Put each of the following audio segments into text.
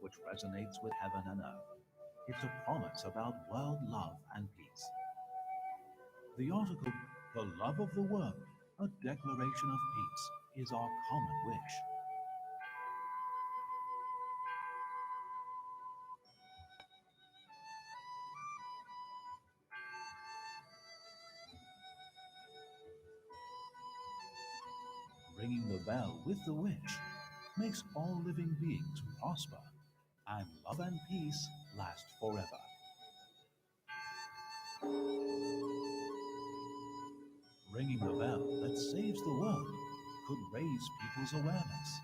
which resonates with heaven and earth. It's a promise about world love and peace. The article, The Love of the World, a Declaration of Peace, is our common wish. Ringing the bell with the wish makes all living beings prosper, and love and peace last forever. Ringing the bell that saves the world could raise people's awareness.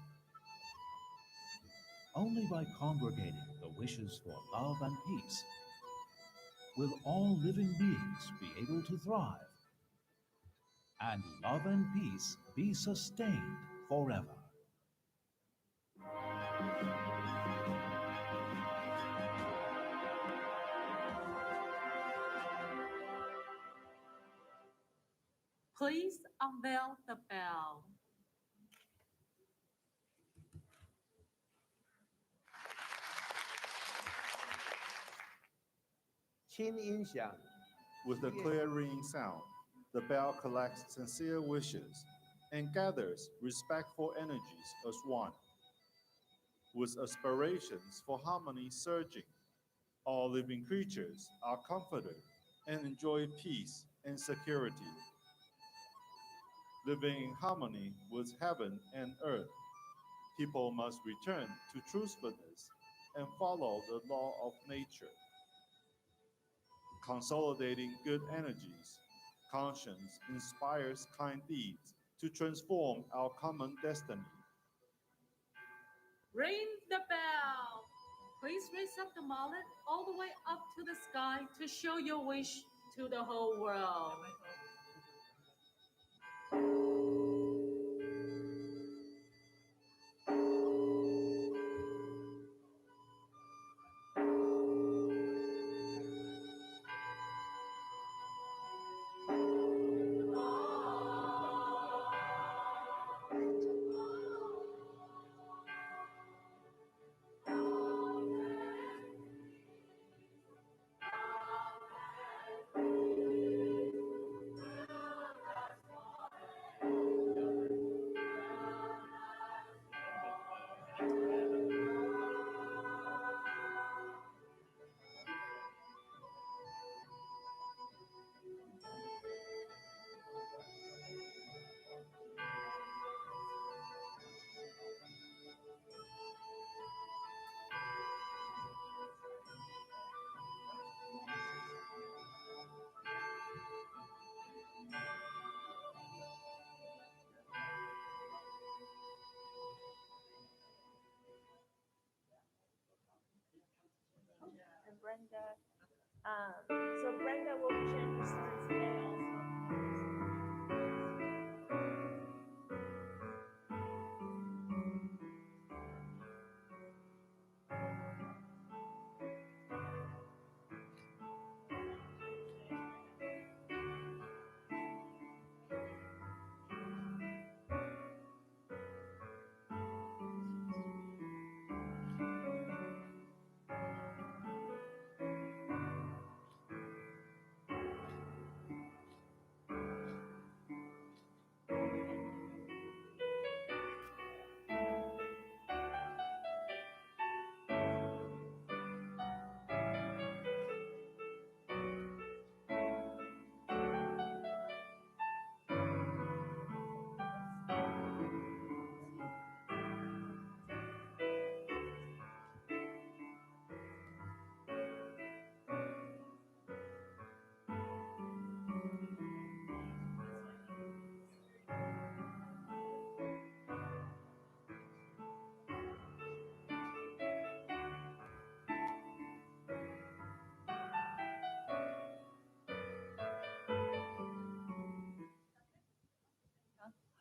Only by congregating the wishes for love and peace will all living beings be able to thrive, and love and peace be sustained forever. Please unveil the bell. 轻音响 With a clear ringing sound, the bell collects sincere wishes and gathers respectful energies as one. With aspirations for harmony surging, all living creatures are comforted and enjoy peace and security. Living in harmony with heaven and earth, people must return to truthfulness and follow the law of nature. Consolidating good energies, conscience inspires kind deeds to transform our common destiny. Ring the bell. Please raise up the mallet all the way up to the sky to show your wish to the whole world. And Brenda, so Brenda will be sharing her story today also.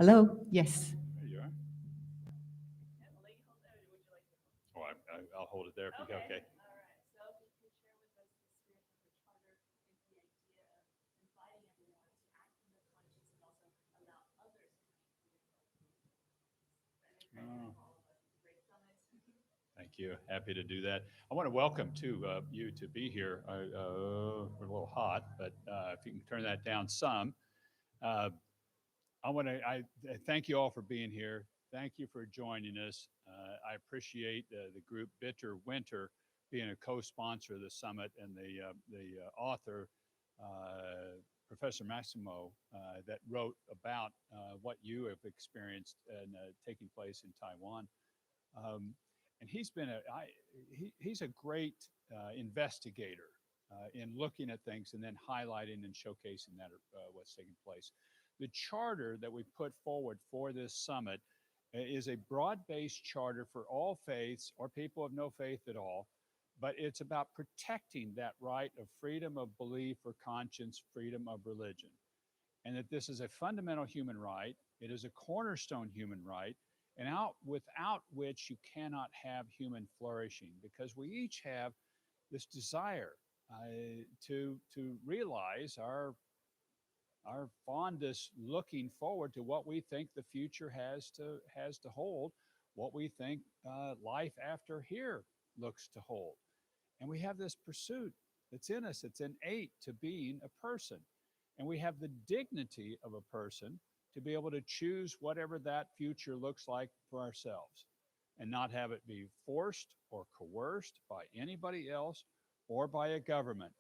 Hello? Yes. There you are. Oh, I'll hold it there if you can. Okay. All right. So if you could share with us the spirit of the charter and the idea of inviting everyone to act in their conscience and also allow others to act in their conscience. Oh. Thank Thank you. Happy to do that. I want to welcome you to be here. We're a little hot, but if you can turn that down some. Uh, I thank you all for being here. Thank you for joining us. I appreciate the group Bitter Winter being a co-sponsor of the summit, and the author, Professor Massimo, that wrote about what you have experienced and taking place in Taiwan. And he's a great investigator in looking at things and then highlighting and showcasing that what's taking place. The charter that we put forward for this summit is a broad-based charter for all faiths or people of no faith at all, but it's about protecting that right of freedom of belief or conscience, freedom of religion, and that this is a fundamental human right. It is a cornerstone human right, and without which you cannot have human flourishing, because we each have this desire to realize our fondest looking forward to what we think the future has to hold, what we think life after here looks to hold. And we have this pursuit that's in us, it's innate to being a person. And we have the dignity of a person to be able to choose whatever that future looks like for ourselves and not have it be forced or coerced by anybody else or by a government.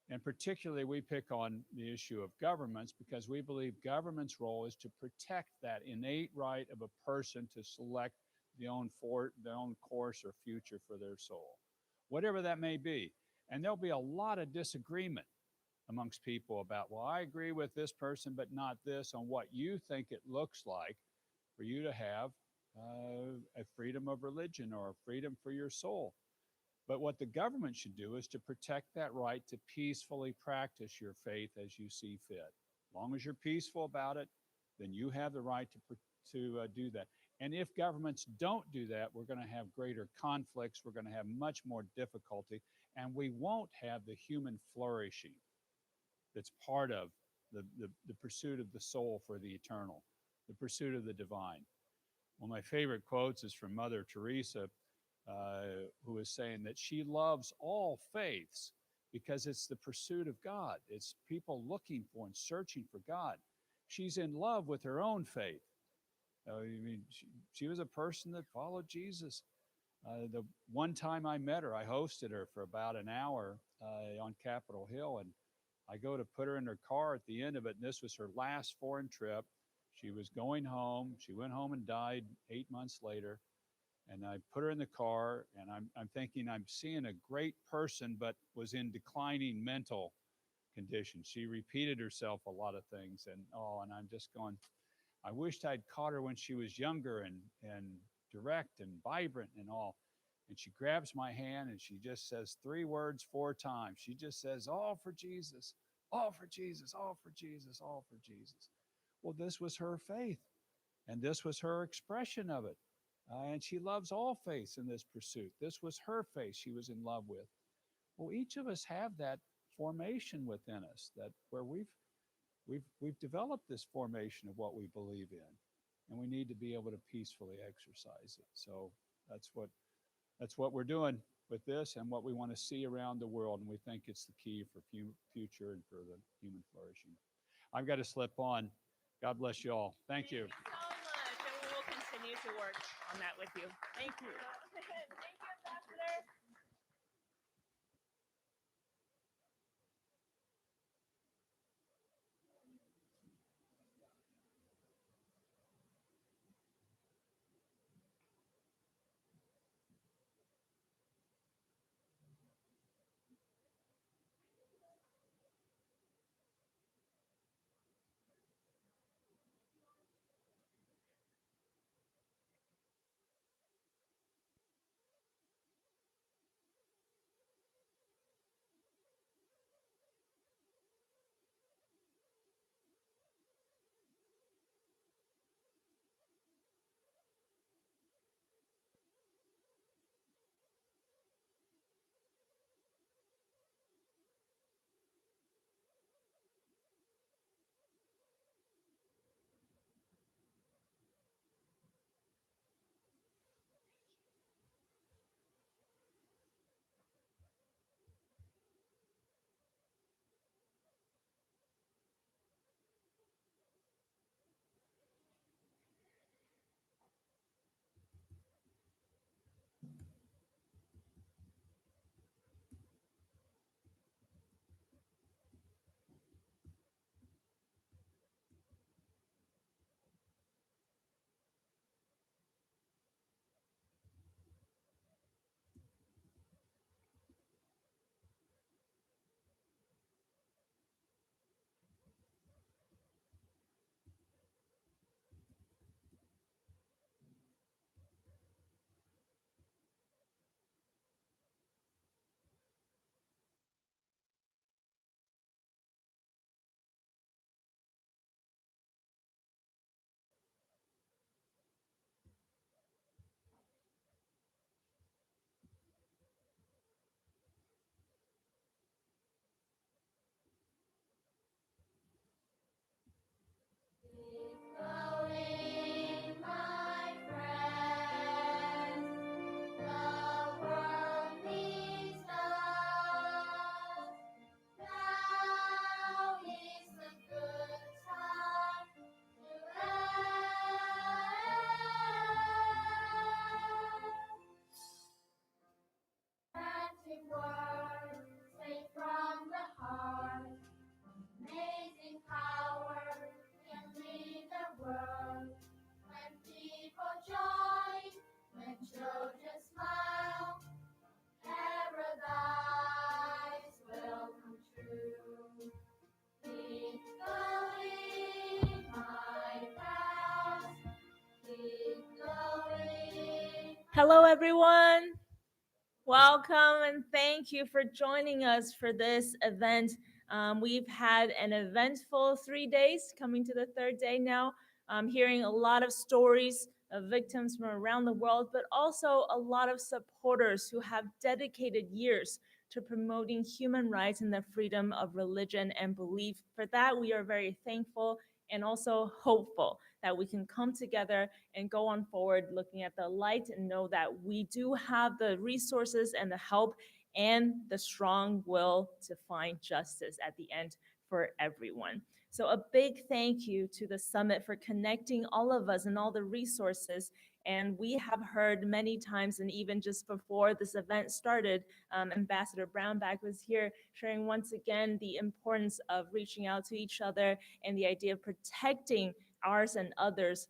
And particularly, we pick on the issue of governments because we believe government's role is to protect that innate right of a person to select their own course or future for their soul, whatever that may be. And there'll be a lot of disagreement amongst people about, well, I agree with this person, but not this, on what you think it looks like for you to have a freedom of religion or a freedom for your soul. But what the government should do is to protect that right to peacefully practice your faith as you see fit. As long as you're peaceful about it, then you have the right to do that. And if governments don't do that, we're going to have greater conflicts. We're going to have much more difficulty, and we won't have the human flourishing that's part of the pursuit of the soul for the eternal, the pursuit of the divine. One of my favorite quotes is from Mother Teresa, who is saying that she loves all faiths because it's the pursuit of God. It's people looking for and searching for God. She's in love with her own faith. She was a person that followed Jesus. The one time I met her, I hosted her for about an hour on Capitol Hill, and I go to put her in her car at the end of it, and this was her last foreign trip. She was going home. She went home and died 8 months later. And I put her in the car, and I'm thinking I'm seeing a great person, but was in declining mental condition. She repeated herself a lot of things, and I'm just going, I wished I'd caught her when she was younger and direct and vibrant and all. And she grabs my hand and she just says 3 words 4 times. She just says, all for Jesus, all for Jesus, all for Jesus, all for Jesus. Well, this was her faith, and this was her expression of it. And she loves all faiths in this pursuit. This was her faith she was in love with. Well, each of us have that formation within us, that where we've developed this formation of what we believe in, and we need to be able to peacefully exercise it. So that's what we're doing with this, and what we want to see around the world, and we think it's the key for future and for the human flourishing. I've got to slip on. God bless you all. Thank you. Thank you so much, and we will continue to work on that with you. Thank you. Thank you, Ambassador. Hello, everyone. Welcome and thank you for joining us for this event. We've had an eventful 3 days, coming to the third day now. Hearing a lot of stories of victims from around the world, but also a lot of supporters who have dedicated years to promoting human rights and the freedom of religion and belief. For that, we are very thankful and also hopeful that we can come together and go on forward looking at the light and know that we do have the resources and the help and the strong will to find justice at the end for everyone. So a big thank you to the summit for connecting all of us and all the resources. And we have heard many times, and even just before this event started, Ambassador Brownback was here sharing once again the importance of reaching out to each other and the idea of protecting ours and others'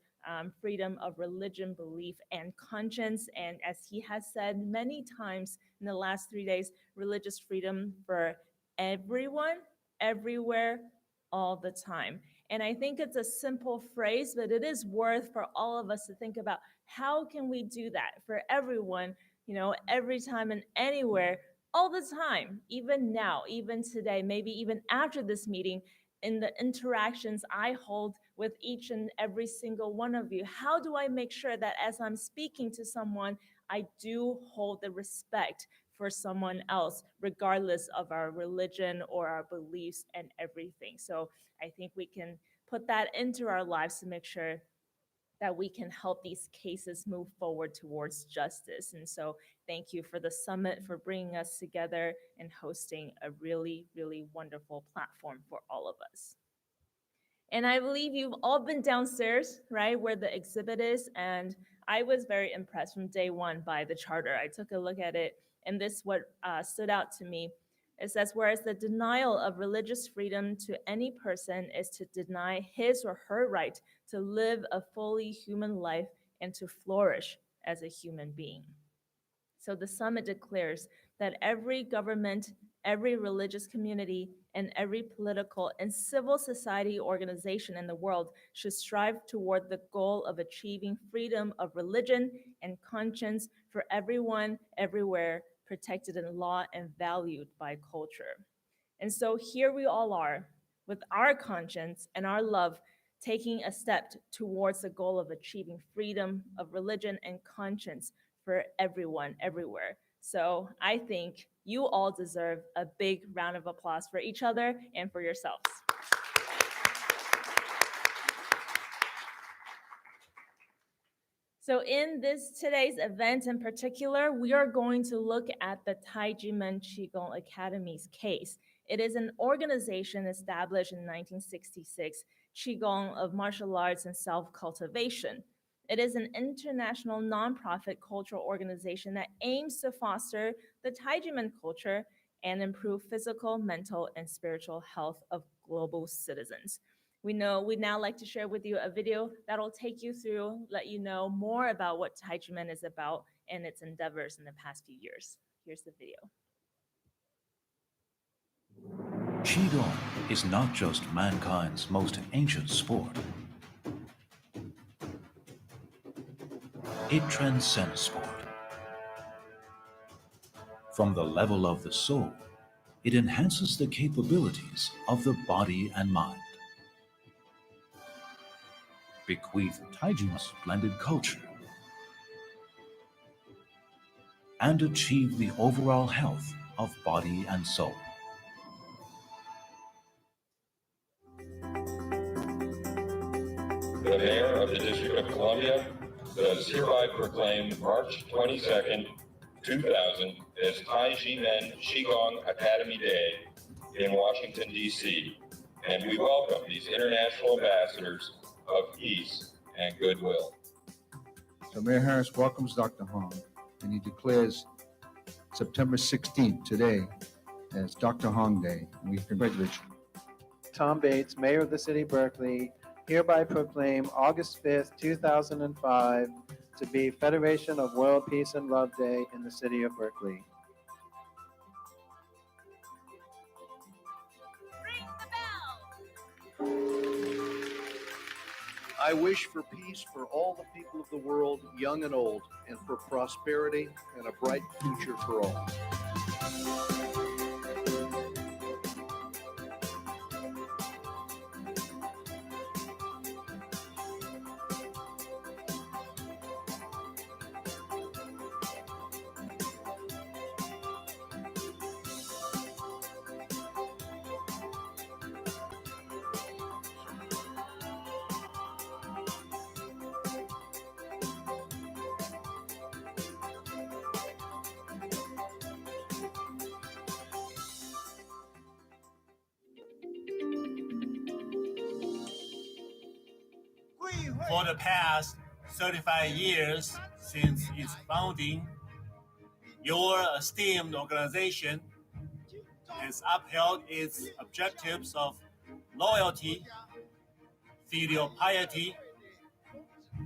freedom of religion, belief, and conscience. And as he has said many times in the last 3 days, religious freedom for everyone, everywhere, all the time. And I think it's a simple phrase, but it is worth for all of us to think about how can we do that for everyone, every time and anywhere, all the time, even now, even today, maybe even after this meeting, in the interactions I hold with each and every single one of you. How do I make sure that as I'm speaking to someone, I do hold the respect for someone else, regardless of our religion or our beliefs and everything? So I think we can put that into our lives to make sure that we can help these cases move forward towards justice. And so thank you for the summit, for bringing us together and hosting a really, really wonderful platform for all of us. And I believe you've all been downstairs, right, where the exhibit is. And I was very impressed from day one by the charter. I took a look at it, and this what stood out to me. It says, whereas the denial of religious freedom to any person is to deny his or her right to live a fully human life and to flourish as a human being. So the summit declares that every government, every religious community, and every political and civil society organization in the world should strive toward the goal of achieving freedom of religion and conscience for everyone, everywhere, protected in law and valued by culture. And so here we all are with our conscience and our love, taking a step towards the goal of achieving freedom of religion and conscience for everyone, everywhere. So I think you all deserve a big round of applause for each other and for yourselves. So in today's event in particular, we are going to look at the Tai Ji Men Qigong Academy's case. It is an organization established in 1966, Qigong of martial arts and self-cultivation. It is an international nonprofit cultural organization that aims to foster the Tai Ji Men culture and improve physical, mental, and spiritual health of global citizens. We'd now like to share with you a video that'll take you through, let you know more about what Tai Ji Men is about and its endeavors in the past few years. Here's the video. Qigong is not just mankind's most ancient sport. It transcends sport. From the level of the soul, it enhances the capabilities of the body and mind. Bequeath Tai Ji Men's splendid culture and achieve the overall health of body and soul. The Mayor of the District of Columbia does hereby proclaim March 22nd, 2000 as Tai Ji Men Qigong Academy Day in Washington, D.C., and we welcome these international ambassadors of peace and goodwill. So Mayor Harris welcomes Dr. Hong, and he declares September 16th, today, as Dr. Hong Day. And we congratulate you. Tom Bates, Mayor of the City of Berkeley, hereby proclaim August 5th, 2005 to be Federation of World Peace and Love Day in the City of Berkeley. Ring the bell. I wish for peace for all the people of the world, young and old, and for prosperity and a bright future for all. For the past 35 years since its founding, your esteemed organization has upheld its objectives of loyalty, filial piety,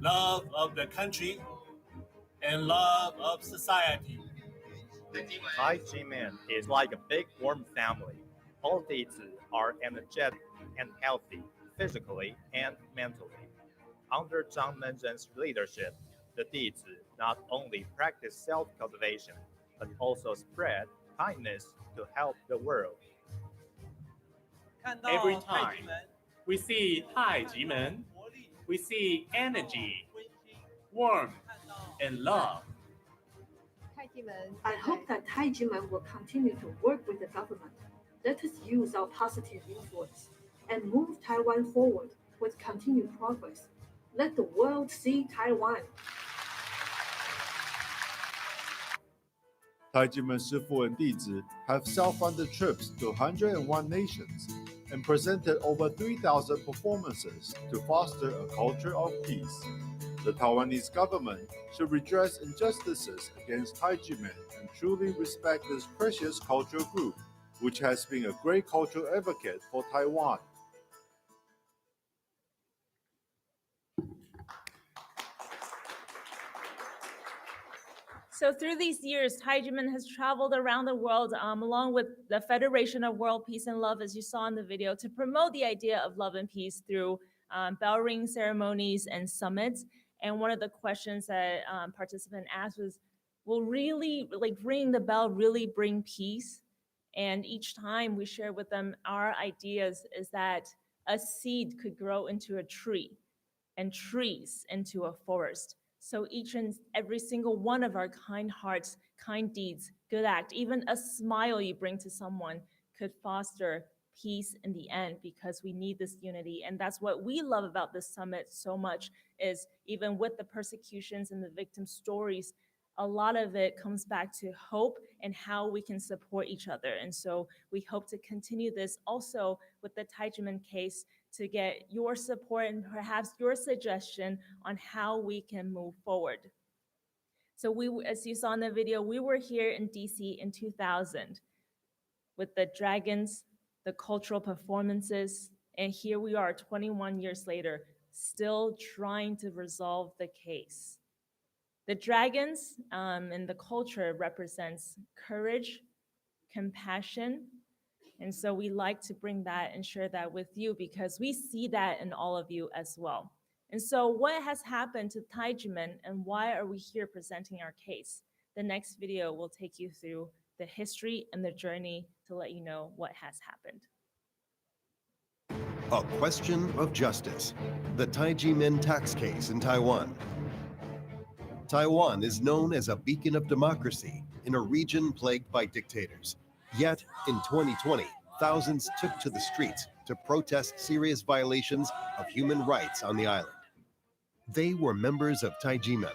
love of the country, and love of society. Tai Ji Men is like a big warm family. All dizi are energetic and healthy, physically and mentally. Under Zhang Men's leadership, the dizi not only practice self-cultivation, but also spread kindness to help the world. Every time we see Tai Ji Men, we see energy, warmth, and love. I hope that Tai Ji Men will continue to work with the government. Let us use our positive influence and move Taiwan forward with continued progress. Let the world see Taiwan. Tai Ji Men Shifu and Dizi have self-funded trips to 101 nations and presented over 3,000 performances to foster a culture of peace. The Taiwanese government should redress injustices against Tai Ji Men and truly respect this precious cultural group, which has been a great cultural advocate for Taiwan. So through these years, Tai Ji Men has traveled around the world along with the Federation of World Peace and Love, as you saw in the video, to promote the idea of love and peace through bell ring ceremonies and summits. And one of the questions that participant asked was, will really, like ringing the bell really bring peace? And each time we share with them our ideas is that a seed could grow into a tree and trees into a forest. So each and every single one of our kind hearts, kind deeds, good act, even a smile you bring to someone could foster peace in the end, because we need this unity. And that's what we love about this summit so much, is even with the persecutions and the victim stories, a lot of it comes back to hope and how we can support each other. And so we hope to continue this also with the Tai Ji Men case, to get your support and perhaps your suggestion on how we can move forward. So as you saw in the video, we were here in DC in 2000 with the dragons, the cultural performances, and here we are 21 years later, still trying to resolve the case. The dragons and the culture represents courage, compassion, and so we like to bring that and share that with you, because we see that in all of you as well. And so what has happened to Tai Ji Men, and why are we here presenting our case? The next video will take you through the history and the journey to let you know what has happened. A question of justice. The Tai Ji Men tax case in Taiwan. Taiwan is known as a beacon of democracy in a region plagued by dictators. Yet, in 2020, thousands took to the streets to protest serious violations of human rights on the island. They were members of Tai Ji Men,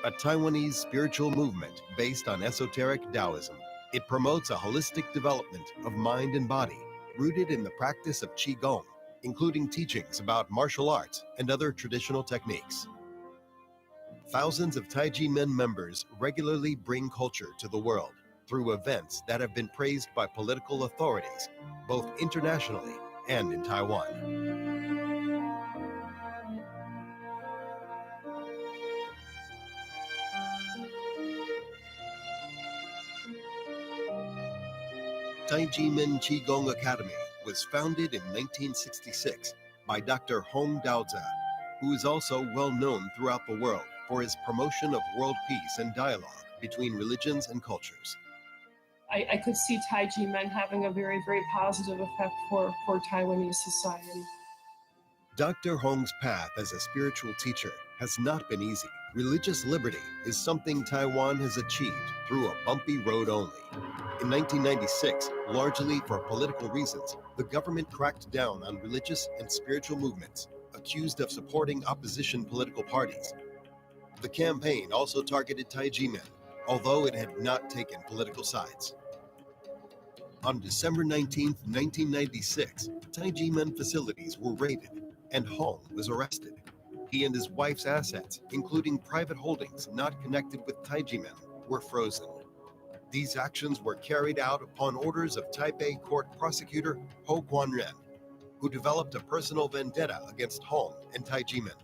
a Taiwanese spiritual movement based on esoteric Taoism. It promotes a holistic development of mind and body, rooted in the practice of Qigong, including teachings about martial arts and other traditional techniques. Thousands of Tai Ji Men members regularly bring culture to the world through events that have been praised by political authorities, both internationally and in Taiwan. Tai Ji Men Qigong Academy was founded in 1966 by Dr. Hong Daozi. who is also well known throughout the world for his promotion of world peace and dialogue between religions and cultures. I could see Tai Ji Men having a very, very positive effect for Taiwanese society. Dr. Hong's path as a spiritual teacher has not been easy. Religious liberty is something Taiwan has achieved through a bumpy road only. In 1996, largely for political reasons, the government cracked down on religious and spiritual movements, accused of supporting opposition political parties. The campaign also targeted Tai Ji Men, although it had not taken political sides. On December 19, 1996, Tai Ji Men facilities were raided and Hong was arrested. He and his wife's assets, including private holdings not connected with Tai Ji Men, were frozen. These actions were carried out upon orders of Taipei Court Prosecutor Ho Guanren, who developed a personal vendetta against Hong and Tai Ji Men,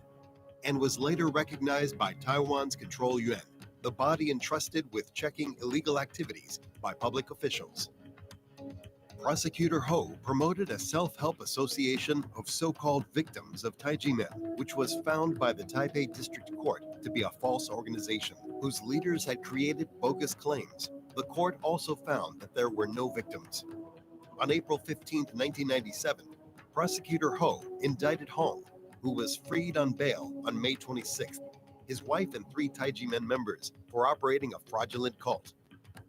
and was later recognized by Taiwan's Control Yuan, the body entrusted with checking illegal activities by public officials. Prosecutor Ho promoted a self-help association of so-called victims of Tai Ji Men, which was found by the Taipei District Court to be a false organization whose leaders had created bogus claims. The court also found that there were no victims. On April 15, 1997, Prosecutor Ho indicted Hong, who was freed on bail on May 26th, his wife and 3 Tai Ji Men members for operating a fraudulent cult.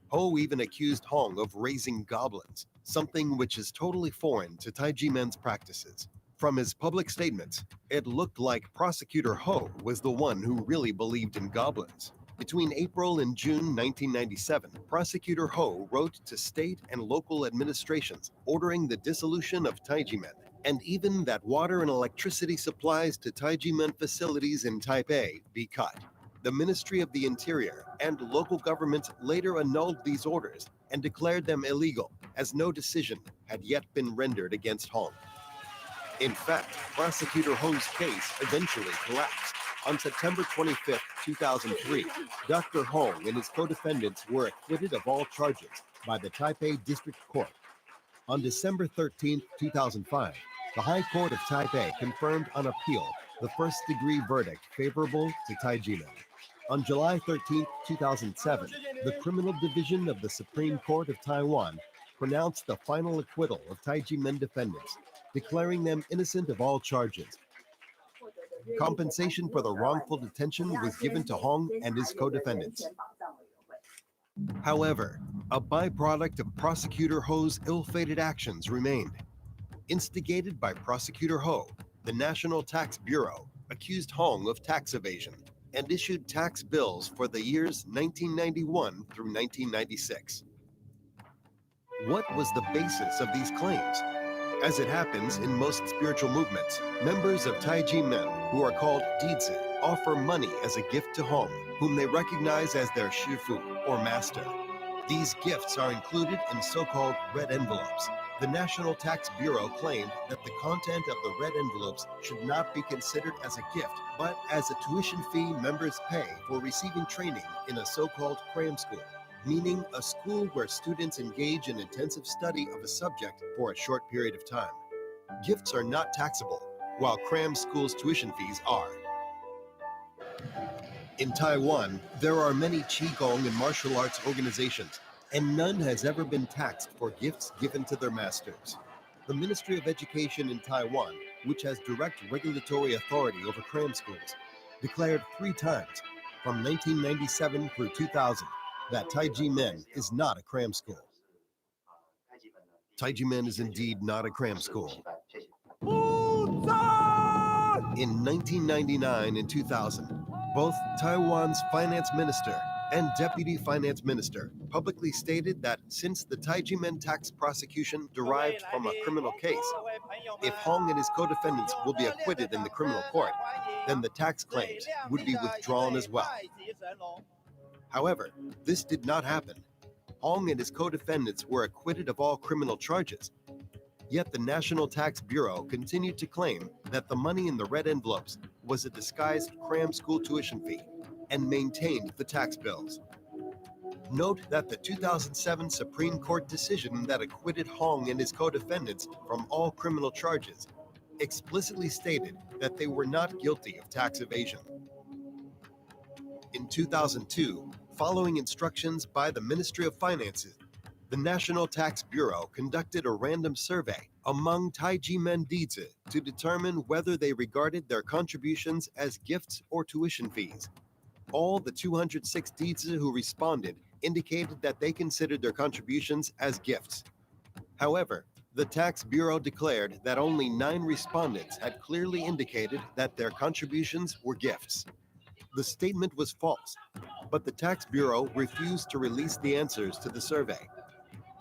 Ho even accused Hong of raising goblins, something which is totally foreign to Tai Ji Men's practices. From his public statements, it looked like Prosecutor Ho was the one who really believed in goblins. Between April and June 1997, Prosecutor Ho wrote to state and local administrations ordering the dissolution of Tai Ji Men, and even that water and electricity supplies to Tai Ji Men facilities in Taipei be cut. The Ministry of the Interior and local governments later annulled these orders and declared them illegal, as no decision had yet been rendered against Hong. In fact, Prosecutor Ho's case eventually collapsed. On September 25, 2003, Dr. Hong and his co-defendants were acquitted of all charges by the Taipei District Court. On December 13, 2005, the High Court of Taipei confirmed on appeal the first-degree verdict favorable to Tai Ji Men. On July 13, 2007, the Criminal Division of the Supreme Court of Taiwan pronounced the final acquittal of Tai Ji Men defendants, declaring them innocent of all charges. Compensation for the wrongful detention was given to Hong and his co-defendants. However, a byproduct of Prosecutor Ho's ill-fated actions remained. Instigated by Prosecutor Ho, the National Tax Bureau accused Hong of tax evasion and issued tax bills for the years 1991 through 1996. What was the basis of these claims? As it happens in most spiritual movements, members of Tai Ji Men, who are called dizi, offer money as a gift to Hong, whom they recognize as their shifu, or master. These gifts are included in so-called red envelopes. The National Tax Bureau claimed that the content of the red envelopes should not be considered as a gift, but as a tuition fee members pay for receiving training in a so-called cram school, meaning a school where students engage in intensive study of a subject for a short period of time. Gifts are not taxable, while cram schools' tuition fees are. In Taiwan, there are many Qigong and martial arts organizations, and none has ever been taxed for gifts given to their masters. The Ministry of Education in Taiwan, which has direct regulatory authority over cram schools, declared 3 times, from 1997 through 2000, that Tai Ji Men is not a cram school. Tai Ji Men is indeed not a cram school. In 1999 and 2000, both Taiwan's finance minister and deputy finance minister publicly stated that since the Tai Ji Men tax prosecution derived from a criminal case, if Hong and his co-defendants will be acquitted in the criminal court, then the tax claims would be withdrawn as well. However, this did not happen. Hong and his co-defendants were acquitted of all criminal charges. Yet the National Tax Bureau continued to claim that the money in the red envelopes was a disguised cram school tuition fee and maintained the tax bills. Note that the 2007 Supreme Court decision that acquitted Hong and his co-defendants from all criminal charges explicitly stated that they were not guilty of tax evasion. In 2002, following instructions by the Ministry of Finances, the National Tax Bureau conducted a random survey among Tai Ji Men dizi to determine whether they regarded their contributions as gifts or tuition fees. All the 206 dizi who responded indicated that they considered their contributions as gifts. However, the Tax Bureau declared that only 9 respondents had clearly indicated that their contributions were gifts. The statement was false, but the Tax Bureau refused to release the answers to the survey.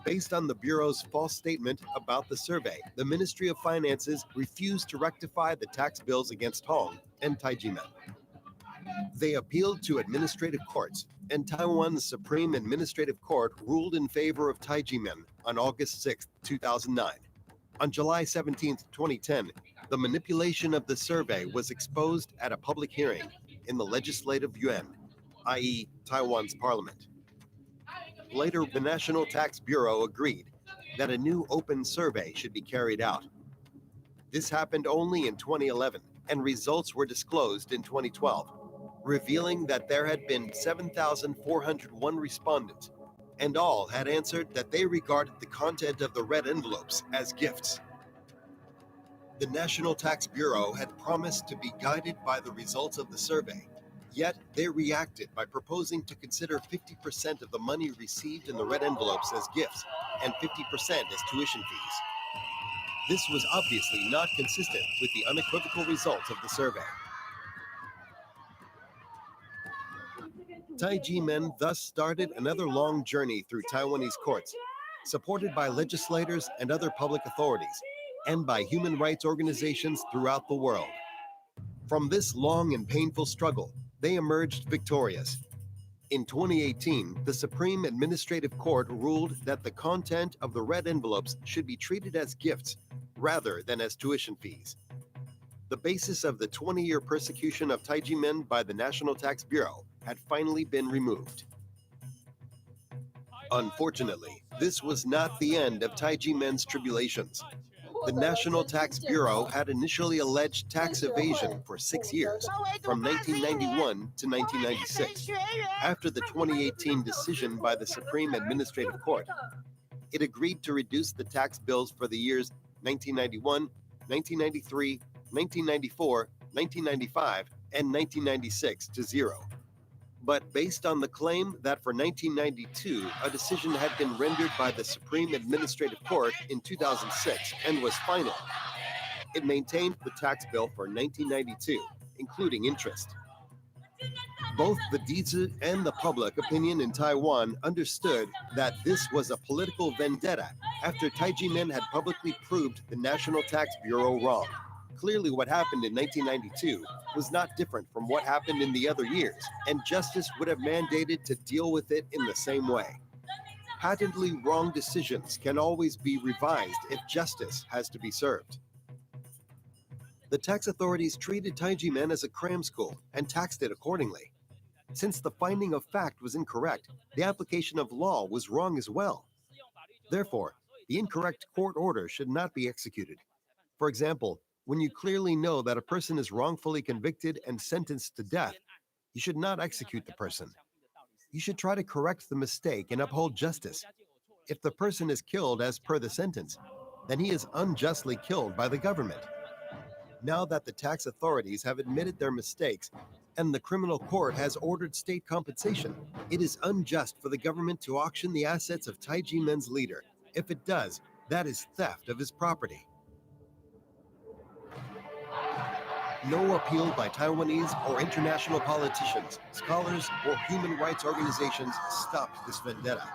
Based on the Bureau's false statement about the survey, the Ministry of Finances refused to rectify the tax bills against Hong and Tai Ji Men. They appealed to administrative courts, and Taiwan's Supreme Administrative Court ruled in favor of Tai Ji Men on August 6, 2009. On July 17, 2010, the manipulation of the survey was exposed at a public hearing in the Legislative Yuan, i.e. Taiwan's parliament. Later, the National Tax Bureau agreed that a new open survey should be carried out. This happened only in 2011, and results were disclosed in 2012, revealing that there had been 7,401 respondents, and all had answered that they regarded the content of the red envelopes as gifts. The National Tax Bureau had promised to be guided by the results of the survey, yet they reacted by proposing to consider 50% of the money received in the red envelopes as gifts and 50% as tuition fees. This was obviously not consistent with the unequivocal results of the survey. Tai Ji Men thus started another long journey through Taiwanese courts, supported by legislators and other public authorities, and by human rights organizations throughout the world. From this long and painful struggle, they emerged victorious. In 2018, the Supreme Administrative Court ruled that the content of the red envelopes should be treated as gifts rather than as tuition fees. The basis of the 20-year persecution of Tai Ji Men by the National Tax Bureau had finally been removed. Unfortunately, this was not the end of Tai Ji Men's tribulations. The National Tax Bureau had initially alleged tax evasion for 6 years, from 1991 to 1996, after the 2018 decision by the Supreme Administrative Court. It agreed to reduce the tax bills for the years 1991, 1993, 1994, 1995, and 1996 to zero. But based on the claim that for 1992, a decision had been rendered by the Supreme Administrative Court in 2006 and was final, it maintained the tax bill for 1992, including interest. Both the dizi and the public opinion in Taiwan understood that this was a political vendetta after Tai Ji Men had publicly proved the National Tax Bureau wrong. Clearly, what happened in 1992 was not different from what happened in the other years, and justice would have mandated to deal with it in the same way. Patently wrong decisions can always be revised if justice has to be served. The tax authorities treated Tai Ji Men as a cram school and taxed it accordingly. Since the finding of fact was incorrect, the application of law was wrong as well. Therefore, the incorrect court order should not be executed. For example, when you clearly know that a person is wrongfully convicted and sentenced to death, you should not execute the person. You should try to correct the mistake and uphold justice. If the person is killed as per the sentence, then he is unjustly killed by the government. Now that the tax authorities have admitted their mistakes and the criminal court has ordered state compensation, it is unjust for the government to auction the assets of Tai Ji Men's leader. If it does, that is theft of his property. No appeal by Taiwanese or international politicians, scholars, or human rights organizations stopped this vendetta.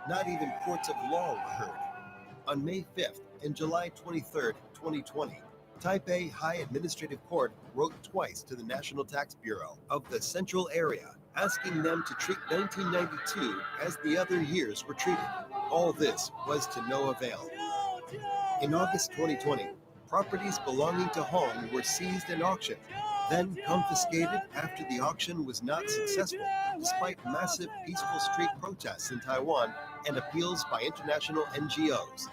Not even courts of law were heard. On May 5th and July 23rd, 2020, Taipei High Administrative Court wrote twice to the National Tax Bureau of the Central Area, asking them to treat 1992 as the other years were treated. All this was to no avail. In August 2020, properties belonging to Hong were seized and auctioned, then confiscated after the auction was not successful, despite massive peaceful street protests in Taiwan and appeals by international NGOs.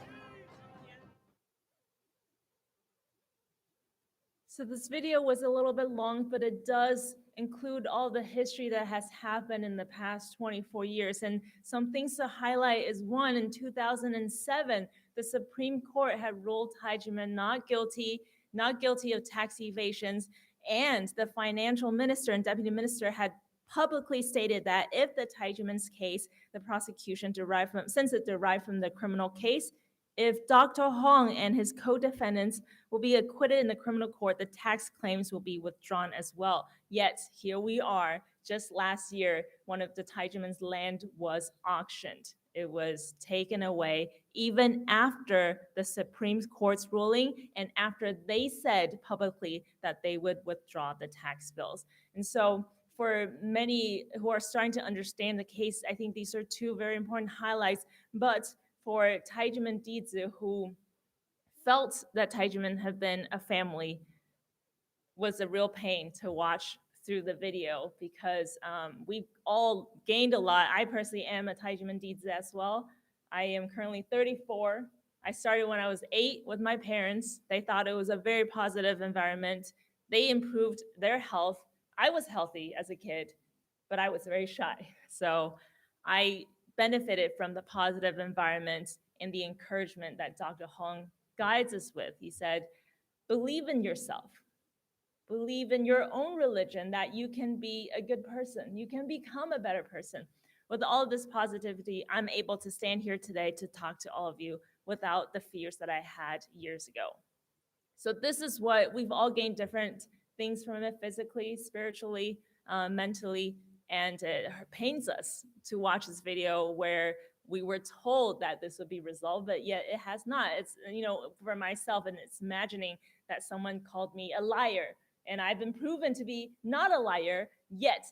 So this video was a little bit long, but it does include all the history that has happened in the past 24 years. And some things to highlight is one, in 2007, the Supreme Court had ruled Tai Ji Men not guilty of tax evasions. And the financial minister and deputy minister had publicly stated that if the Tai Ji Men's case, the prosecution since it derived from the criminal case, if Dr. Hong and his co-defendants will be acquitted in the criminal court, the tax claims will be withdrawn as well. Yet, here we are, just last year, one of the Tai Ji Men's land was auctioned. It was taken away even after the Supreme Court's ruling and after they said publicly that they would withdraw the tax bills. And so for many who are starting to understand the case, I think these are two very important highlights. But for Tai Ji Men Dizi, who felt that Tai Ji Men have been a family, was a real pain to watch through the video because we all gained a lot. I personally am a Tai Ji Men Dizi as well. I am currently 34. I started when I was 8 with my parents. They thought it was a very positive environment. They improved their health. I was healthy as a kid, but I was very shy. So I benefited from the positive environment and the encouragement that Dr. Hong guides us with. He said, believe in yourself. Believe in your own religion that you can be a good person. You can become a better person. With all of this positivity, I'm able to stand here today to talk to all of you without the fears that I had years ago. So this is what we've all gained different things from it physically, spiritually, mentally, and it pains us to watch this video where we were told that this would be resolved, but yet it has not. It's, for myself, and it's imagining that someone called me a liar, and I've been proven to be not a liar, yet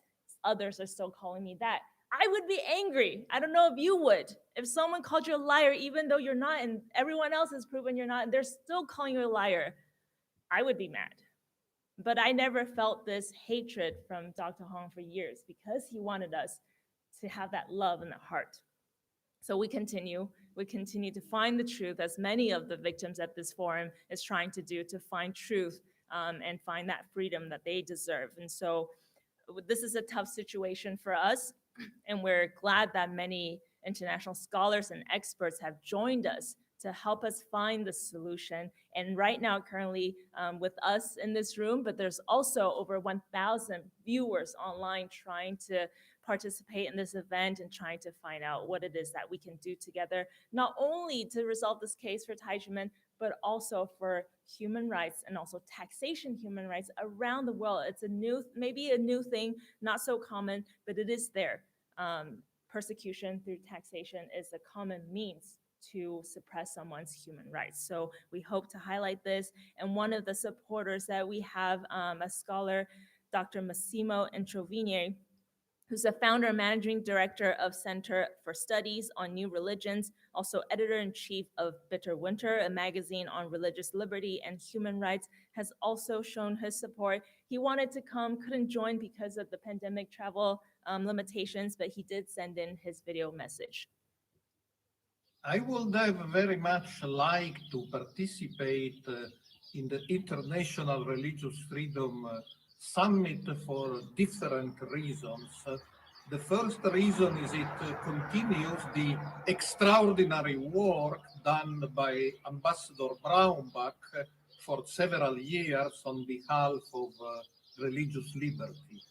others are still calling me that. I would be angry. I don't know if you would. If someone called you a liar, even though you're not, and everyone else has proven you're not, and they're still calling you a liar, I would be mad. But I never felt this hatred from Dr. Hong for years because he wanted us to have that love in the heart. So we continue to find the truth, as many of the victims at this forum is trying to do, to find truth and find that freedom that they deserve. And so this is a tough situation for us, and we're glad that many international scholars and experts have joined us to help us find the solution. And right now, currently with us in this room, but there's also over 1,000 viewers online trying to participate in this event and trying to find out what it is that we can do together, not only to resolve this case for Tai Ji Men, but also for human rights and also taxation human rights around the world. It's maybe a new thing, not so common, but it is there. Persecution through taxation is a common means to suppress someone's human rights. So we hope to highlight this. And one of the supporters that we have, a scholar, Dr. Massimo Introvini, who's the founder and managing director of Center for Studies on New Religions, also editor-in-chief of Bitter Winter, a magazine on religious liberty and human rights, has also shown his support. He wanted to come, couldn't join because of the pandemic travel limitations, but he did send in his video message. I would have very much liked to participate in the International Religious Freedom Summit for different reasons. The first reason is it continues the extraordinary work done by Ambassador Braunbach for several years on behalf of religious liberty.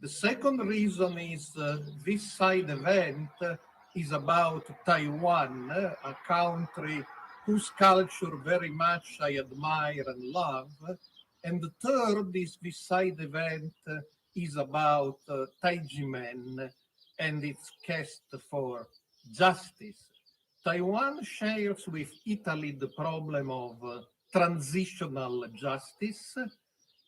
The second reason is this side event is about Taiwan, a country whose culture very much I admire and love. And the third is this side event is about Tai Ji Men and its quest for justice. Taiwan shares with Italy the problem of transitional justice.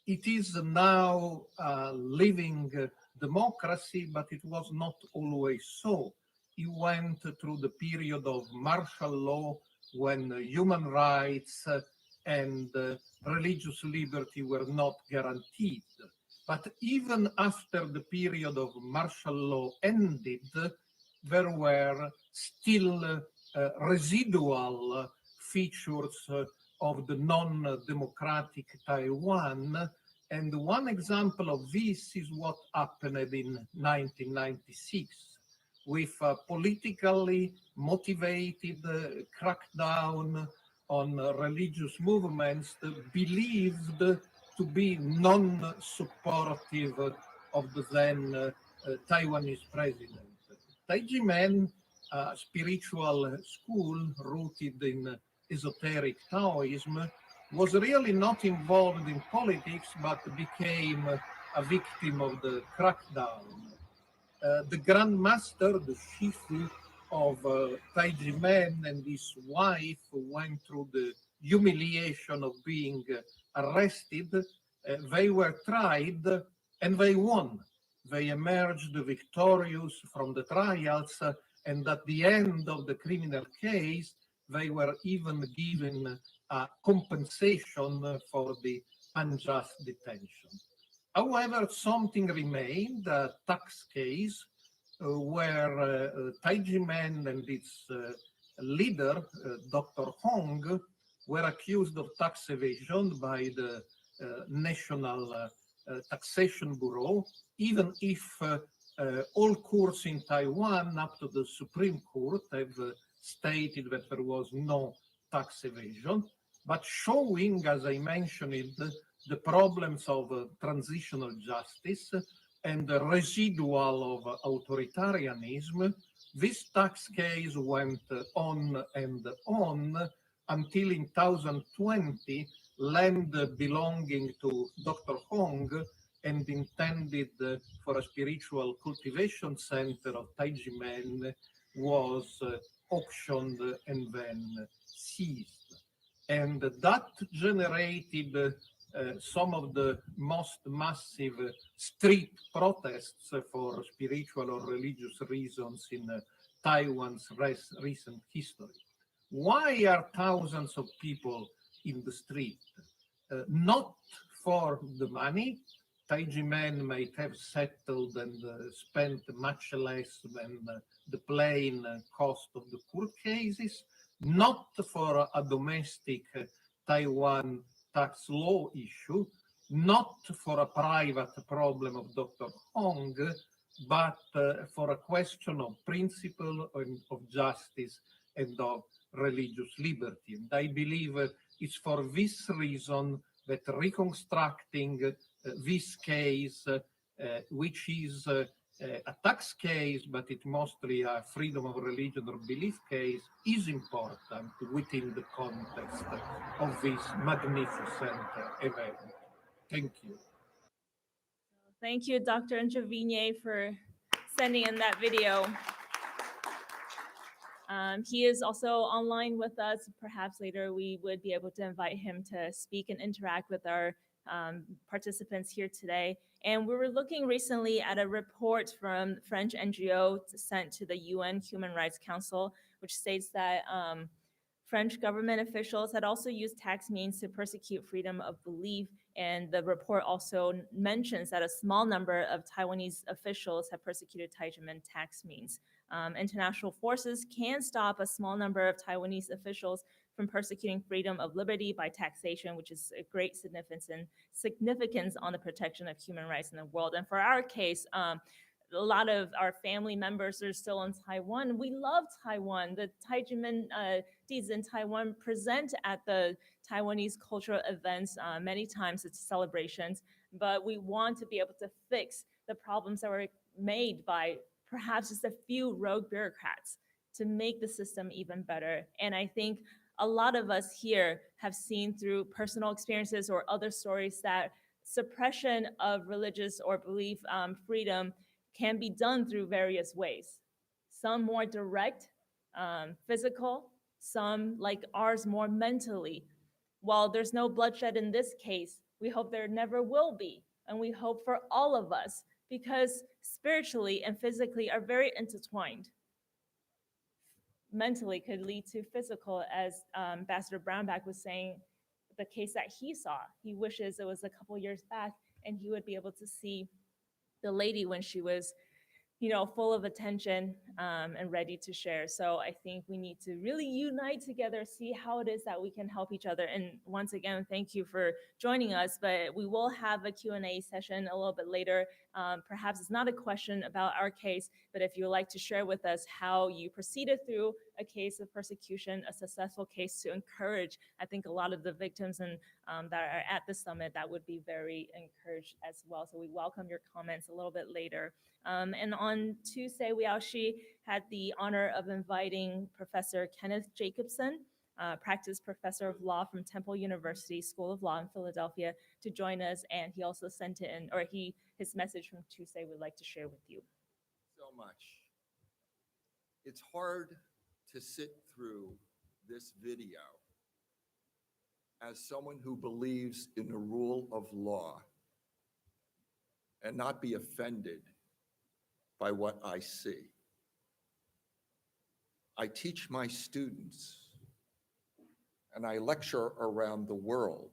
It is now a living democracy, but it was not always so. It went through the period of martial law when human rights and religious liberty were not guaranteed. But even after the period of martial law ended, there were still residual features of the non-democratic Taiwan. And one example of this is what happened in 1996 with a politically motivated crackdown on religious movements believed to be non-supportive of the then Taiwanese president. Tai Ji Men, a spiritual school rooted in esoteric Taoism, was really not involved in politics, but became a victim of the crackdown. The Grand Master, the shifu of Tai Ji Men, and his wife went through the humiliation of being arrested. They were tried and they won. They emerged victorious from the trials, and at the end of the criminal case, they were even given a compensation for the unjust detention. However, something remained, a tax case where Tai Ji Men and its leader, Dr. Hong, were accused of tax evasion by the National Taxation Bureau, even if all courts in Taiwan, up to the Supreme Court, have stated that there was no tax evasion, but showing, as I mentioned, the problems of transitional justice and the residual of authoritarianism, this tax case went on and on until in 2020, land belonging to Dr. Hong and intended for a spiritual cultivation center of Tai Ji Men was auctioned and then seized. And that generated some of the most massive street protests for spiritual or religious reasons in Taiwan's recent history. Why are thousands of people in the street? Not for the money. Tai Ji Men might have settled and spent much less than the plain cost of the court cases, not for a domestic Taiwan tax law issue, not for a private problem of Dr. Hong, but for a question of principle and of justice and of religious liberty. And I believe it's for this reason that reconstructing this case, which is a tax case, but it's mostly a freedom of religion or belief case, is important within the context of this magnificent event. Thank you. Thank you, Dr. Intervigne, for sending in that video. He is also online with us. Perhaps later we would be able to invite him to speak and interact with our participants here today. And we were looking recently at a report from French NGO sent to the UN Human Rights Council, which states that French government officials had also used tax means to persecute freedom of belief. And the report also mentions that a small number of Taiwanese officials have persecuted Tai Ji Men tax means. International forces can stop a small number of Taiwanese officials from persecuting freedom of liberty by taxation, which is a great significance on the protection of human rights in the world. And for our case, a lot of our family members are still in Taiwan. We love Taiwan. The Tai Ji Men dizi in Taiwan present at the Taiwanese cultural events. Many times it's celebrations, but we want to be able to fix the problems that were made by perhaps just a few rogue bureaucrats to make the system even better. And I think a lot of us here have seen through personal experiences or other stories that suppression of religious or belief freedom can be done through various ways. Some more direct, physical, some like ours more mentally. While there's no bloodshed in this case, we hope there never will be. And we hope for all of us, because spiritually and physically are very intertwined. Mentally could lead to physical, as Ambassador Brownback was saying, the case that he saw. He wishes it was a couple years back and he would be able to see the lady when she was full of attention and ready to share. So I think we need to really unite together, see how it is that we can help each other. And once again, thank you for joining us, but we will have a Q&A session a little bit later. Perhaps it's not a question about our case, but if you would like to share with us how you proceeded through a case of persecution, a successful case to encourage, I think a lot of the victims and that are at the summit, that would be very encouraged as well. So we welcome your comments a little bit later. And on Tuesday, we actually had the honor of inviting Professor Kenneth Jacobson, practice professor of law from Temple University School of Law in Philadelphia, to join us. And he also sent in, or his message from Tuesday we'd like to share with you. So much. It's hard to sit through this video as someone who believes in the rule of law and not be offended by what I see. I teach my students and I lecture around the world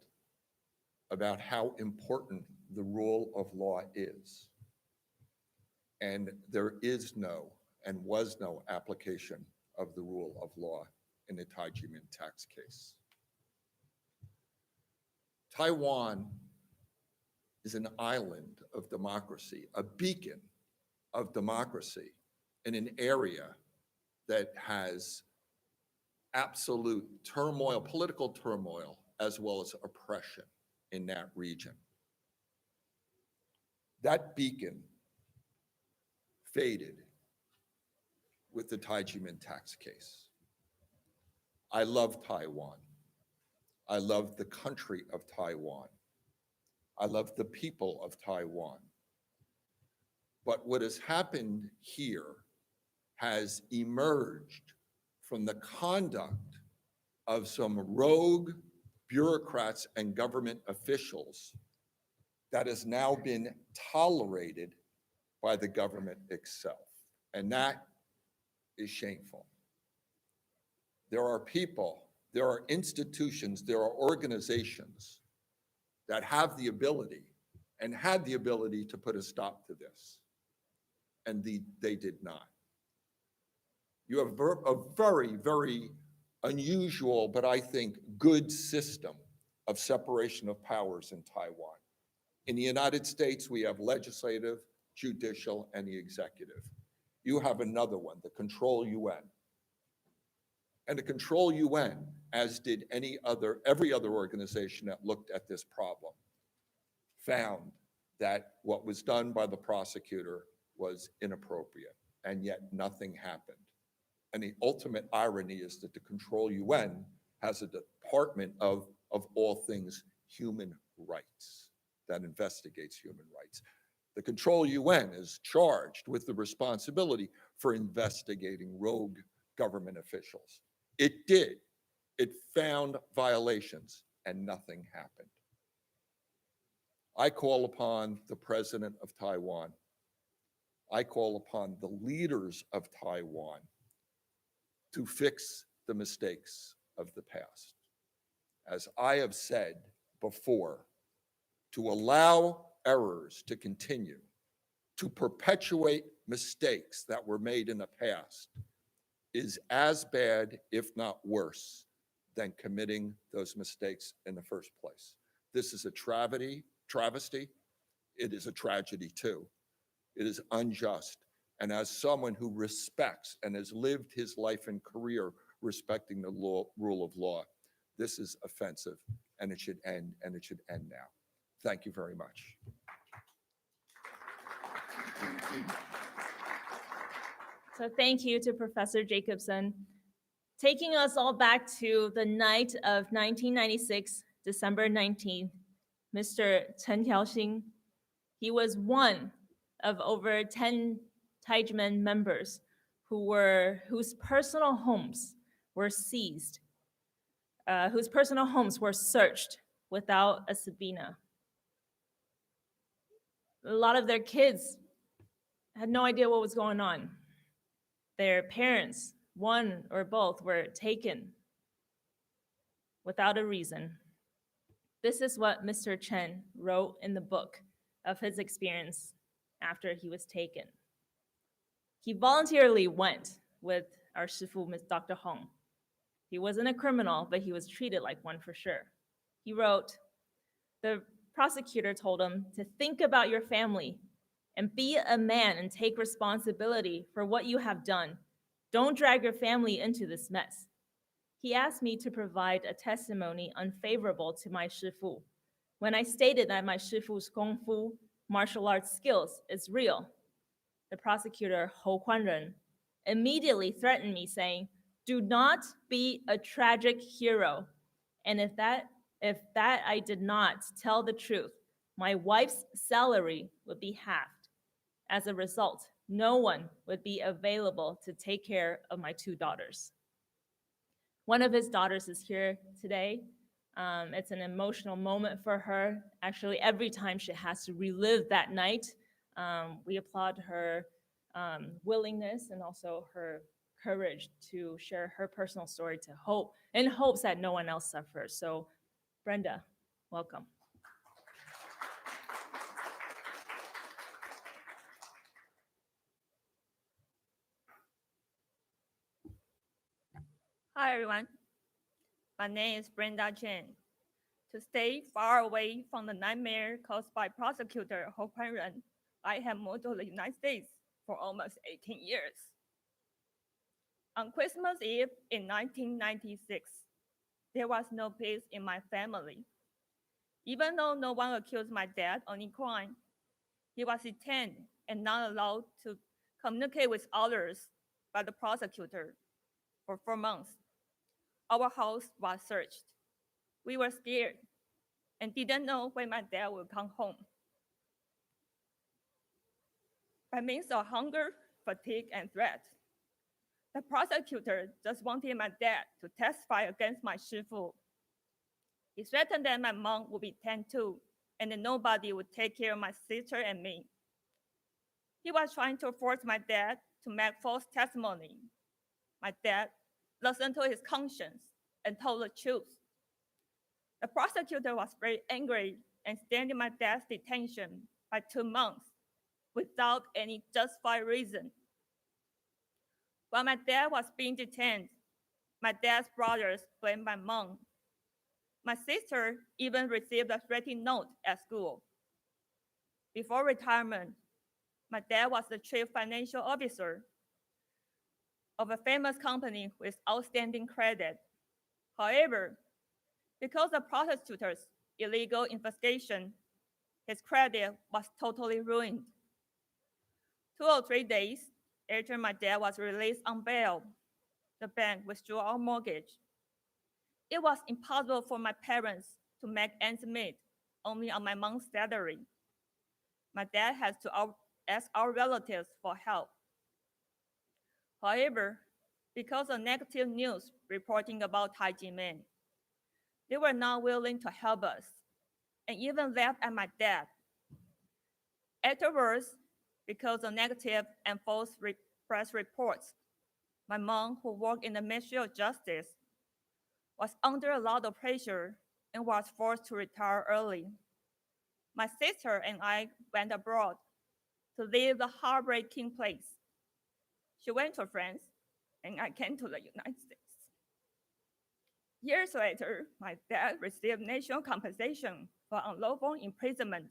about how important the rule of law is. And there is no and was no application of the rule of law in the Tai Ji Men tax case. Taiwan is an island of democracy, a beacon of democracy in an area that has absolute turmoil, political turmoil, as well as oppression in that region. That beacon faded with the Tai Ji Men tax case. I love Taiwan. I love the country of Taiwan. I love the people of Taiwan. But what has happened here has emerged from the conduct of some rogue bureaucrats and government officials that has now been tolerated by the government itself. And that is shameful. There are people, there are institutions, there are organizations that have the ability and had the ability to put a stop to this. And they did not. You have a very, very unusual, but I think good system of separation of powers in Taiwan. In the United States, we have legislative, judicial, and the executive. You have another one, the Control UN. And the Control UN, as did every other organization that looked at this problem, found that what was done by the prosecutor was inappropriate, and yet nothing happened. And the ultimate irony is that the Control UN has a department of all things human rights that investigates human rights. The Control UN is charged with the responsibility for investigating rogue government officials. It did. It found violations and nothing happened. I call upon the president of Taiwan. I call upon the leaders of Taiwan to fix the mistakes of the past. As I have said before, to allow errors to continue, to perpetuate mistakes that were made in the past is as bad, if not worse, than committing those mistakes in the first place. This is a travesty. It is a tragedy too. It is unjust. And as someone who respects and has lived his life and career respecting the rule of law, this is offensive, and it should end, and it should end now. Thank you very much. So thank you to Professor Jacobson. Taking us all back to the night of 1996, December 19th, Mr. Chen Tiaoxing, he was one of over 10 Tai Ji Men members whose personal homes were seized, whose personal homes were searched without a subpoena. A lot of their kids had no idea what was going on. Their parents, one or both, were taken without a reason. This is what Mr. Chen wrote in the book of his experience after he was taken. He voluntarily went with our shifu, Ms. Dr. Hong. He wasn't a criminal, but he was treated like one for sure. He wrote, the prosecutor told him to think about your family and be a man and take responsibility for what you have done. Don't drag your family into this mess. He asked me to provide a testimony unfavorable to my shifu. When I stated that my shifu's kung fu martial arts skills is real, the prosecutor, Hou Kuanren, immediately threatened me saying, do not be a tragic hero. And if that I did not tell the truth, my wife's salary would be halved. As a result, no one would be available to take care of my two daughters. One of his daughters is here today. It's an emotional moment for her. Actually, every time she has to relive that night, we applaud her willingness and also her courage to share her personal story to hope, in hopes that no one else suffers. So, Brenda, welcome. Hi, everyone. My name is Brenda Chen. To stay far away from the nightmare caused by prosecutor Hou Kuanren, I have moved to the United States for almost 18 years. On Christmas Eve in 1996, there was no peace in my family. Even though no one accused my dad of any crime, he was detained and not allowed to communicate with others by the prosecutor for 4 months. Our house was searched. We were scared and didn't know when my dad would come home. By means of hunger, fatigue, and threat, the prosecutor just wanted my dad to testify against my shifu. He threatened that my mom would be detained too, and that nobody would take care of my sister and me. He was trying to force my dad to make false testimony. My dad listened to his conscience and told the truth. The prosecutor was very angry and extended my dad's detention by 2 months without any justified reason. While my dad was being detained, my dad's brothers blamed my mom. My sister even received a threatening note at school. Before retirement, my dad was the chief financial officer of a famous company with outstanding credit. However, because of prosecutors' illegal investigation, his credit was totally ruined. 2 or 3 days after my dad was released on bail, the bank withdrew our mortgage. It was impossible for my parents to make ends meet only on my mom's salary. My dad has to ask our relatives for help. However, because of negative news reporting about Tai Ji Men, they were not willing to help us and even laughed at my dad. Afterwards, because of negative and false press reports, my mom, who worked in the Ministry of Justice, was under a lot of pressure and was forced to retire early. My sister and I went abroad to leave the heartbreaking place. She went to France, and I came to the United States. Years later, my dad received national compensation for unlawful imprisonment.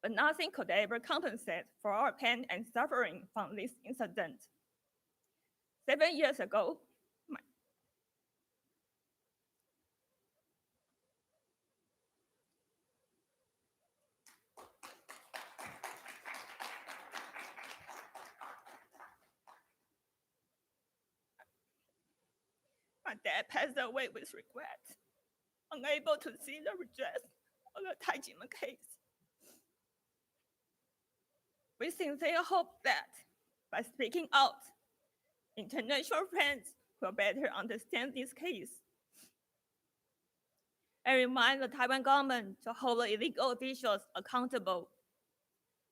But nothing could ever compensate for our pain and suffering from this incident. 7 years ago, my dad passed away with regret, unable to see the redress of the Tai Ji Men case. We sincerely hope that by speaking out, international friends will better understand this case and remind the Taiwan government to hold the illegal officials accountable.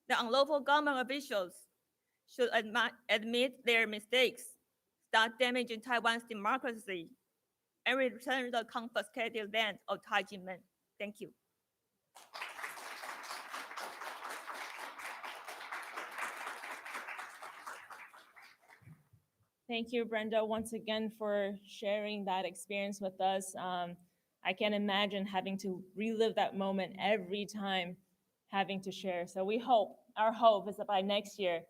The unlawful government officials should admit their mistakes, start damaging Taiwan's democracy, and return the confiscated land of Tai Ji Men. Thank you. Thank you, Brenda, once again for sharing that experience with us. I can imagine having to relive that moment every time having to share. So our hope is that by next year,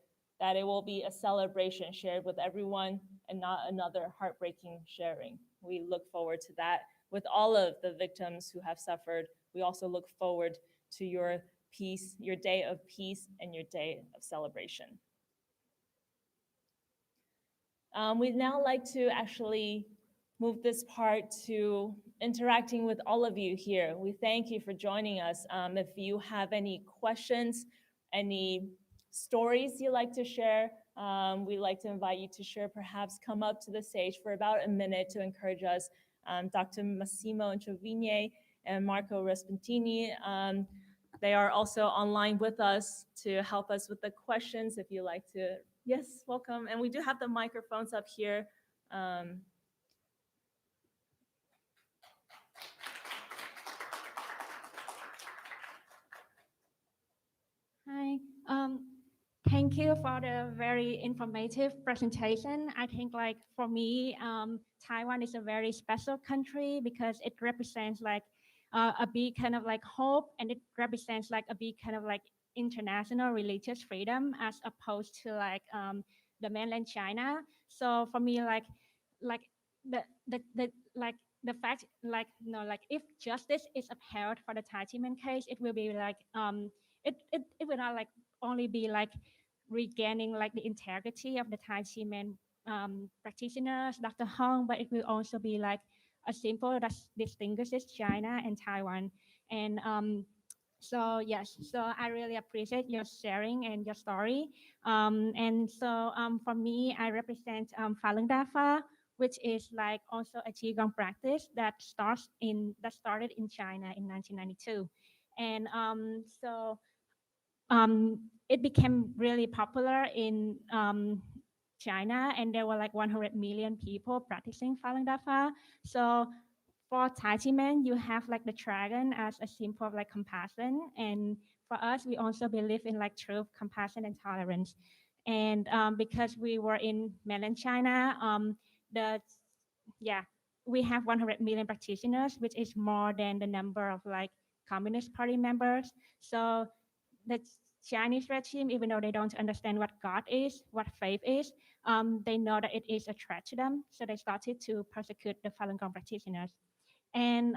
that it will be a celebration shared with everyone and not another heartbreaking sharing. We look forward to that with all of the victims who have suffered. We also look forward to your peace, your day of peace, and your day of celebration. We'd now like to actually move this part to interacting with all of you here. We thank you for joining us. If you have any questions, any stories you'd like to share, we'd like to invite you to share, perhaps come up to the stage for about a minute to encourage us. Dr. Massimo Introvigne and Marco Respentini, they are also online with us to help us with the questions if you'd like to. Yes, welcome. And we do have the microphones up here. Hi. Thank you for the very informative presentation. I think like for me, Taiwan is a very special country because it represents like a big kind of like hope, and it represents like a big kind of like international religious freedom as opposed to like the mainland China. So for me, like the like the fact like like if justice is upheld for the Tai Chi Men case, it will be like it will not like only be like regaining like the integrity of the Tai Chi Men practitioners, Dr. Hong, but it will also be like a symbol that distinguishes China and Taiwan. And so yes, so I really appreciate your sharing and your story. And so for me, I represent Falun Dafa, which is like also a qigong practice that started in China in 1992, and it became really popular in China, and there were like 100 million people practicing Falun Dafa. So for Tai Chi Men, you have like the dragon as a symbol of like compassion, and for us, we also believe in like truth, compassion, and tolerance. And because we were in mainland China, the yeah, we have 100 million practitioners, which is more than the number of like Communist Party members. So the Chinese regime, even though they don't understand what God is, what faith is, they know that it is a threat to them. So they started to persecute the Falun Gong practitioners. And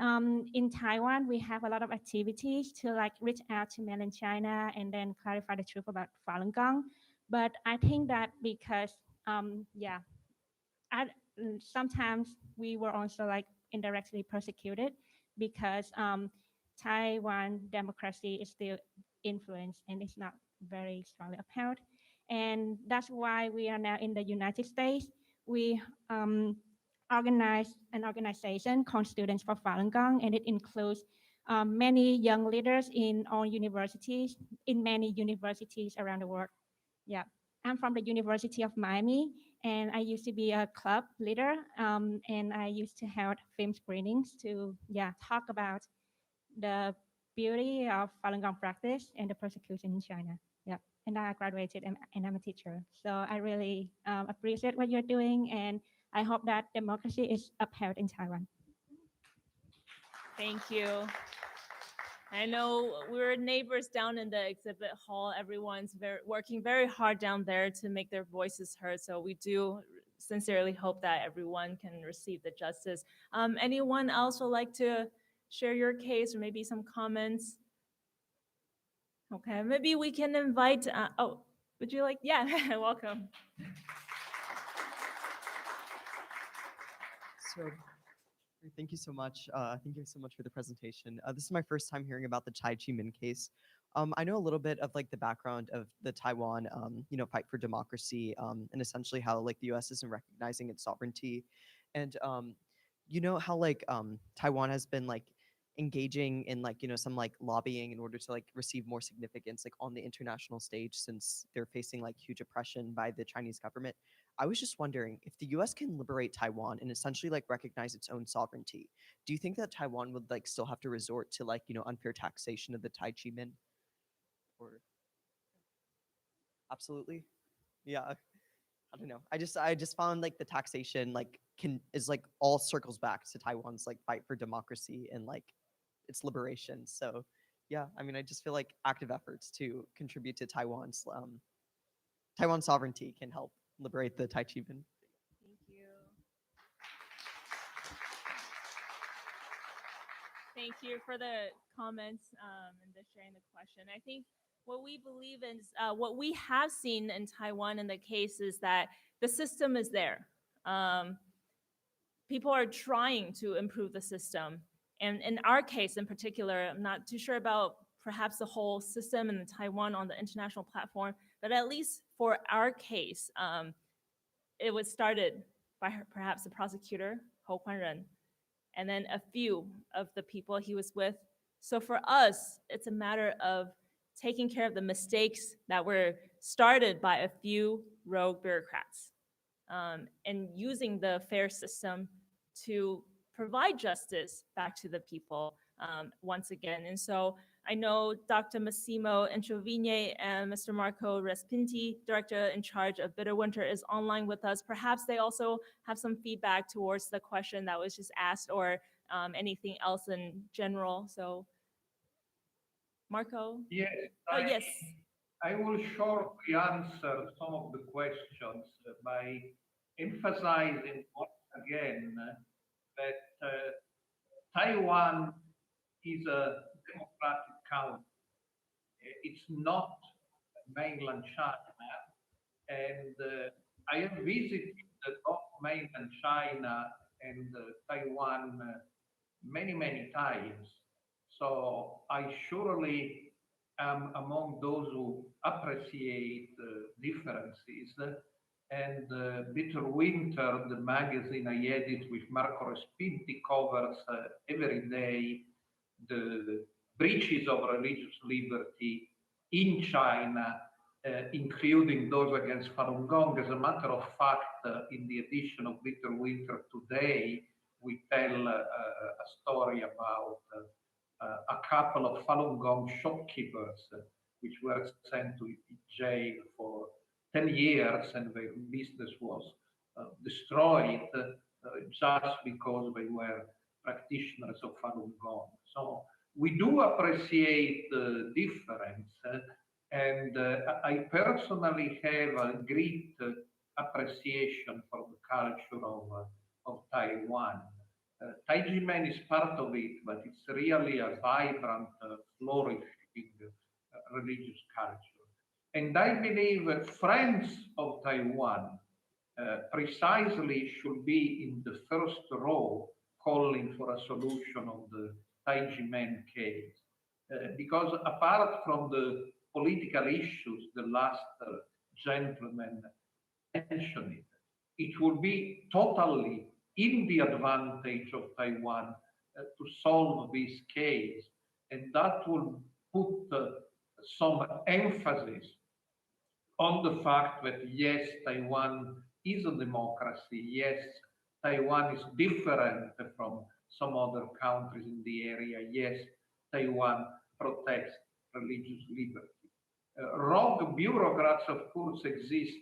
in Taiwan, we have a lot of activities to like reach out to mainland China and then clarify the truth about Falun Gong. But I think that because, sometimes we were also like indirectly persecuted because Taiwan democracy is still influenced and it's not very strongly upheld. And that's why we are now in the United States. We organize an organization called Students for Falun Gong, and it includes many young leaders in all universities, in many universities around the world. Yeah, I'm from the University of Miami, and I used to be a club leader, and I used to hold film screenings to talk about the beauty of Falun Gong practice and the persecution in China. Yeah, and I graduated and I'm a teacher. So I really appreciate what you're doing, and I hope that democracy is upheld in Taiwan. Thank you. I know we're neighbors down in the exhibit hall. Everyone's working very hard down there to make their voices heard. So we do sincerely hope that everyone can receive the justice. Anyone else would like to share your case or maybe some comments? Okay, maybe we can invite, would you like, yeah, welcome. So, thank you so much. Thank you so much for the presentation. This is my first time hearing about the Tai Chi Men case. I know a little bit of like the background of the Taiwan, fight for democracy, and essentially how like the U.S. isn't recognizing its sovereignty, and how like Taiwan has been like engaging in like some like lobbying in order to like receive more significance like on the international stage since they're facing like huge oppression by the Chinese government. I was just wondering if the US can liberate Taiwan and essentially like recognize its own sovereignty. Do you think that Taiwan would like still have to resort to like unfair taxation of the Tai Chi Men? Or absolutely, yeah. I don't know. I just found like the taxation like is like all circles back to Taiwan's like fight for democracy and like its liberation. So yeah, I mean, I just feel like active efforts to contribute to Taiwan's Taiwan sovereignty can help liberate the Tai Chi Men. Thank you. Thank you for the comments and the sharing the question. I think what we believe is what we have seen in Taiwan in the case is that the system is there. People are trying to improve the system. And in our case in particular, I'm not too sure about perhaps the whole system in Taiwan on the international platform, but at least for our case, it was started by perhaps the prosecutor, Ho Kwan-ren, and then a few of the people he was with. So for us, it's a matter of taking care of the mistakes that were started by a few rogue bureaucrats and using the fair system to provide justice back to the people once again. And so I know Dr. Massimo Introvigne and Mr. Marco Respinti, director in charge of Bitter Winter, is online with us. Perhaps they also have some feedback towards the question that was just asked or anything else in general. So, Marco? Yes. Yes. I will shortly answer some of the questions by emphasizing once again that Taiwan is a democratic country. It's not mainland China. And I have visited both mainland China and Taiwan many, many times. So I surely am among those who appreciate differences. And Bitter Winter, the magazine I edit with Marco Respinti, covers every day the breaches of religious liberty in China, including those against Falun Gong. As a matter of fact, in the edition of Bitter Winter today, we tell a story about a couple of Falun Gong shopkeepers which were sent to jail for 10 years and their business was destroyed just because they were practitioners of Falun Gong. So we do appreciate the difference and I personally have a great appreciation for the culture of Taiwan. Tai Ji Men is part of it, but it's really a vibrant, flourishing religious culture. And I believe that friends of Taiwan precisely should be in the first row calling for a solution of the Tai Ji Men case. Because apart from the political issues the last gentleman mentioned, it would be totally in the advantage of Taiwan to solve this case. And that will put some emphasis on the fact that yes, Taiwan is a democracy. Yes, Taiwan is different from some other countries in the area. Yes, Taiwan protects religious liberty. Rogue bureaucrats, of course, exist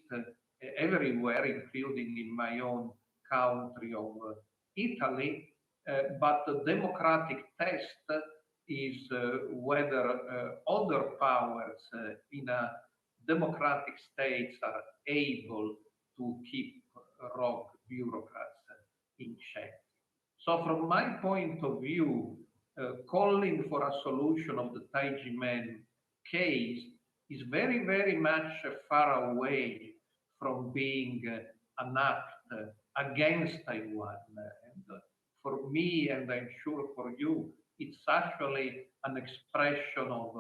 everywhere, including in my own country of Italy, but the democratic test is whether other powers in a democratic states are able to keep rogue bureaucrats in check. So from my point of view, calling for a solution of the Tai Ji Men case is very, very much far away from being an act against Taiwan. And for me, and I'm sure for you, it's actually an expression of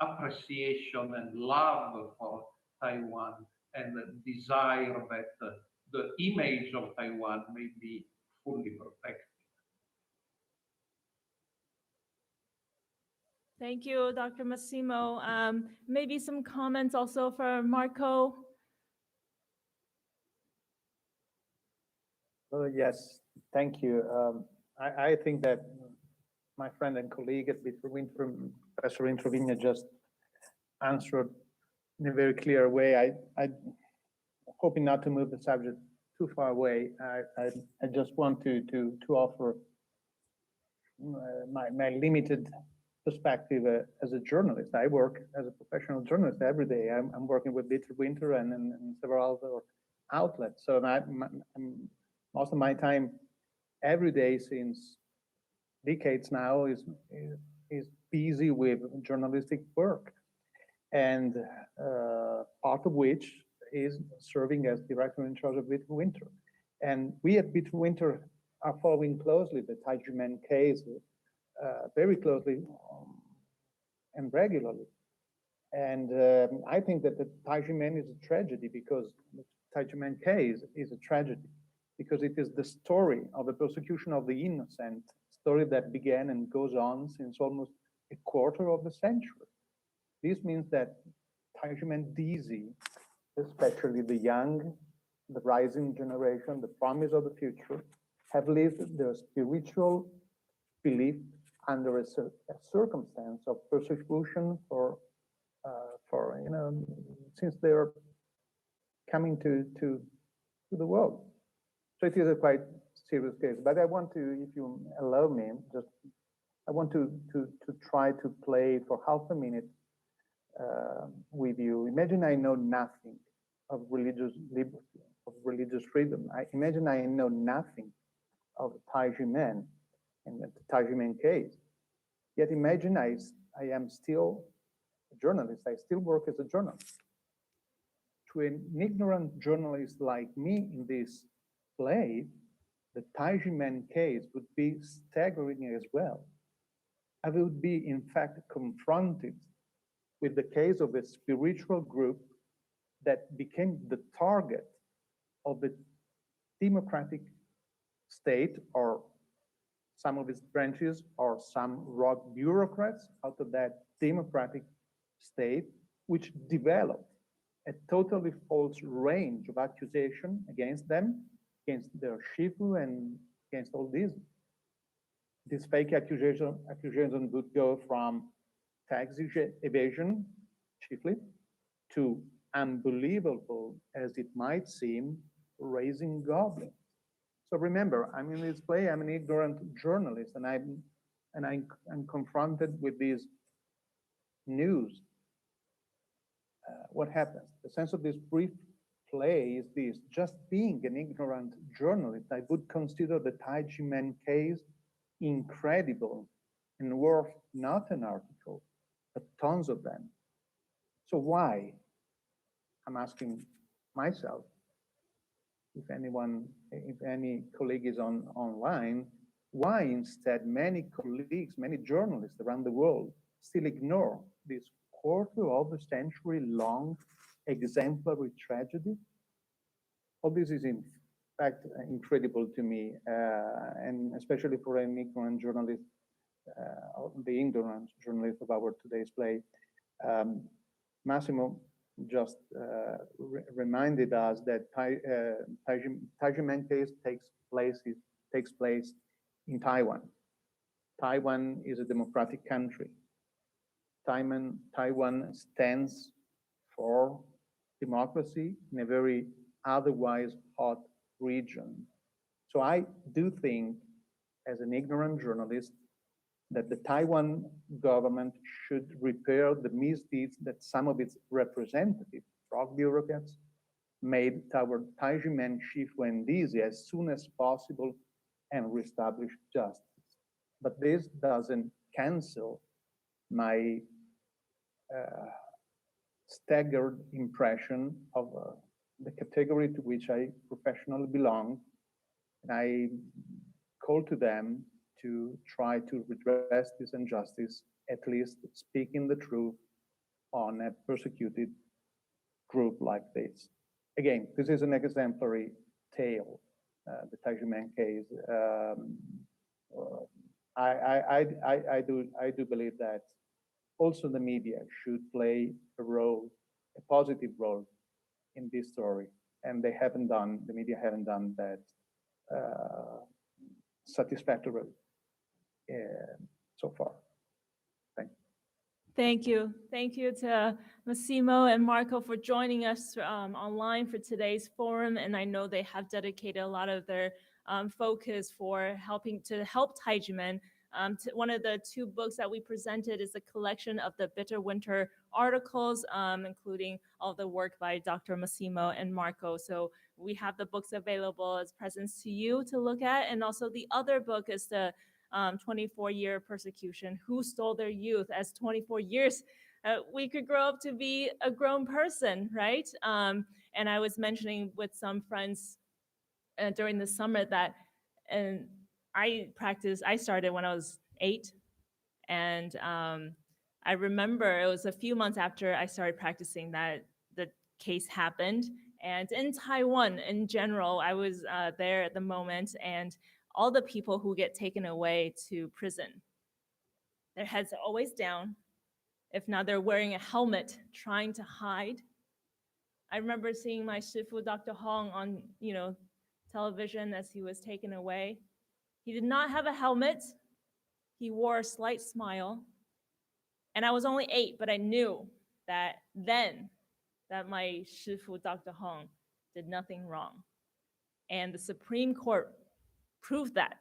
appreciation and love for Taiwan and desire that the image of Taiwan may be fully protected. Thank you, Dr. Massimo. Maybe some comments also for Marco. Yes, thank you. I think that my friend and colleague at Professor Introvina just answered in a very clear way. hoping not to move the subject too far away, I just want to offer my limited perspective as a journalist. I work as a professional journalist every day. I'm working with Bitter Winter and several other outlets. So most of my time every day since decades now is busy with journalistic work, and part of which is serving as director in charge of Bitter Winter. And we at Bitter Winter are following closely the Tai Ji Men case, very closely and regularly. And I think that the Tai Ji Men is a tragedy, because the Tai Ji Men case is a tragedy because it is the story of the persecution of the innocent, story that began and goes on since almost a quarter of a century. This means that Tai Ji Men dizi, especially the young, the rising generation, the promise of the future, have lived their spiritual belief under a circumstance of persecution for since they are coming to the world. So it is a quite serious case. But I want to, if you allow me, I want to try to play for half a minute with you. Imagine I know nothing of religious liberty, of religious freedom. I imagine I know nothing of Tai Ji Men and the Tai Ji Men case. Yet imagine I am still a journalist. I still work as a journalist. To an ignorant journalist like me in this play, the Tai Ji Men case would be staggering as well. I would be, in fact, confronted with the case of a spiritual group that became the target of the democratic state, or some of its branches, or some rogue bureaucrats out of that democratic state, which developed a totally false range of accusation against them, against their shifu, and against all these. This fake accusation would go from tax evasion, chiefly, to unbelievable, as it might seem, raising goblins. So remember, I'm in this play, I'm an ignorant journalist, and I'm confronted with this news. What happens? The sense of this brief play is this: just being an ignorant journalist, I would consider the Tai Ji Men case incredible and worth not an article, but tons of them. So why? I'm asking myself. If any colleague is online, why instead many colleagues, many journalists around the world still ignore this quarter of a century long exemplary tragedy? All this is in fact incredible to me, and especially for an ignorant journalist, the ignorant journalist of our today's play. Massimo just reminded us that Tai Ji Men case takes place in Taiwan. Taiwan is a democratic country. Taiwan stands for democracy in a very otherwise hot region. So I do think, as an ignorant journalist, that the Taiwan government should repair the misdeeds that some of its representatives, rogue bureaucrats, made toward Tai Ji Men, shifu, and dizi as soon as possible and reestablish justice. But this doesn't cancel my staggered impression of the category to which I professionally belong. And I call to them to try to redress this injustice, at least speaking the truth on a persecuted group like this. Again, this is an exemplary tale, the Tai Ji Men case. I do believe that also the media should play a role, a positive role in this story, and they haven't done, the media haven't done that satisfactorily so far. Thank you. Thank you. Thank you to Massimo and Marco for joining us online for today's forum. And I know they have dedicated a lot of their focus for helping to help Tai Ji Men. One of the two books that we presented is a collection of the Bitter Winter articles, including all the work by Dr. Massimo and Marco. So we have the books available as presents to you to look at. And also the other book is the 24-year persecution, who stole their youth. As 24 years, we could grow up to be a grown person, right? And I was mentioning with some friends during the summer that I started when I was 8. And I remember it was a few months after I started practicing that the case happened. And in Taiwan, in general, I was there at the moment, and all the people who get taken away to prison, their heads are always down. If not, they're wearing a helmet, trying to hide. I remember seeing my shifu, Dr. Hong, on television as he was taken away. He did not have a helmet. He wore a slight smile. And I was only 8, but I knew that then that my shifu, Dr. Hong, did nothing wrong. And the Supreme Court proved that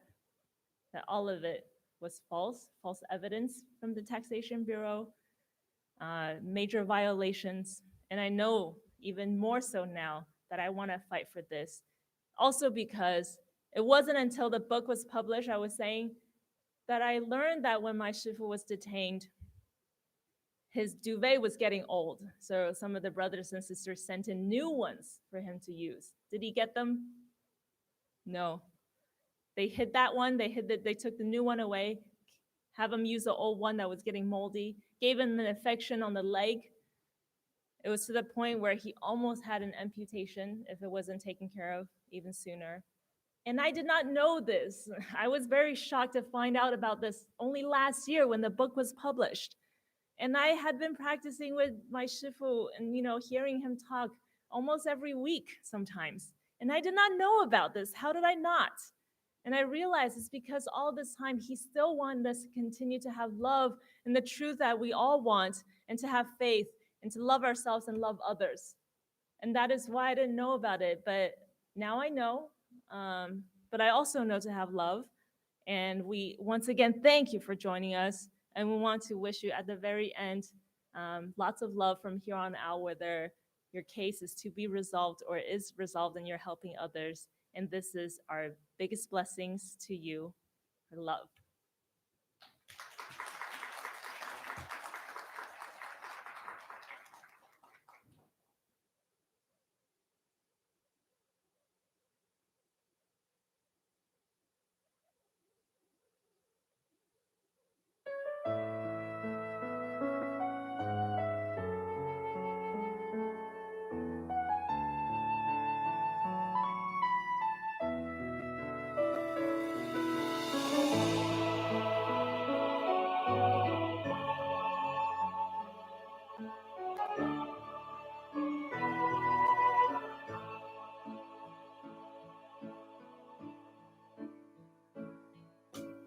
all of it was false evidence from the Taxation Bureau, major violations. And I know even more so now that I want to fight for this. Also because it wasn't until the book was published, I was saying, that I learned that when my shifu was detained, his duvet was getting old. So some of the brothers and sisters sent in new ones for him to use. Did he get them? No. They hid that one, they took the new one away, have him use the old one that was getting moldy, gave him an infection on the leg. It was to the point where he almost had an amputation if it wasn't taken care of even sooner. And I did not know this. I was very shocked to find out about this only last year when the book was published. And I had been practicing with my shifu and, hearing him talk almost every week sometimes. And I did not know about this. How did I not? And I realized it's because all this time he still wanted us to continue to have love and the truth that we all want, and to have faith and to love ourselves and love others. And that is why I didn't know about it. But now I know. But I also know to have love. And we, once again, thank you for joining us. And we want to wish you at the very end lots of love from here on out, whether your case is to be resolved or is resolved and you're helping others. And this is our biggest blessings to you, for love.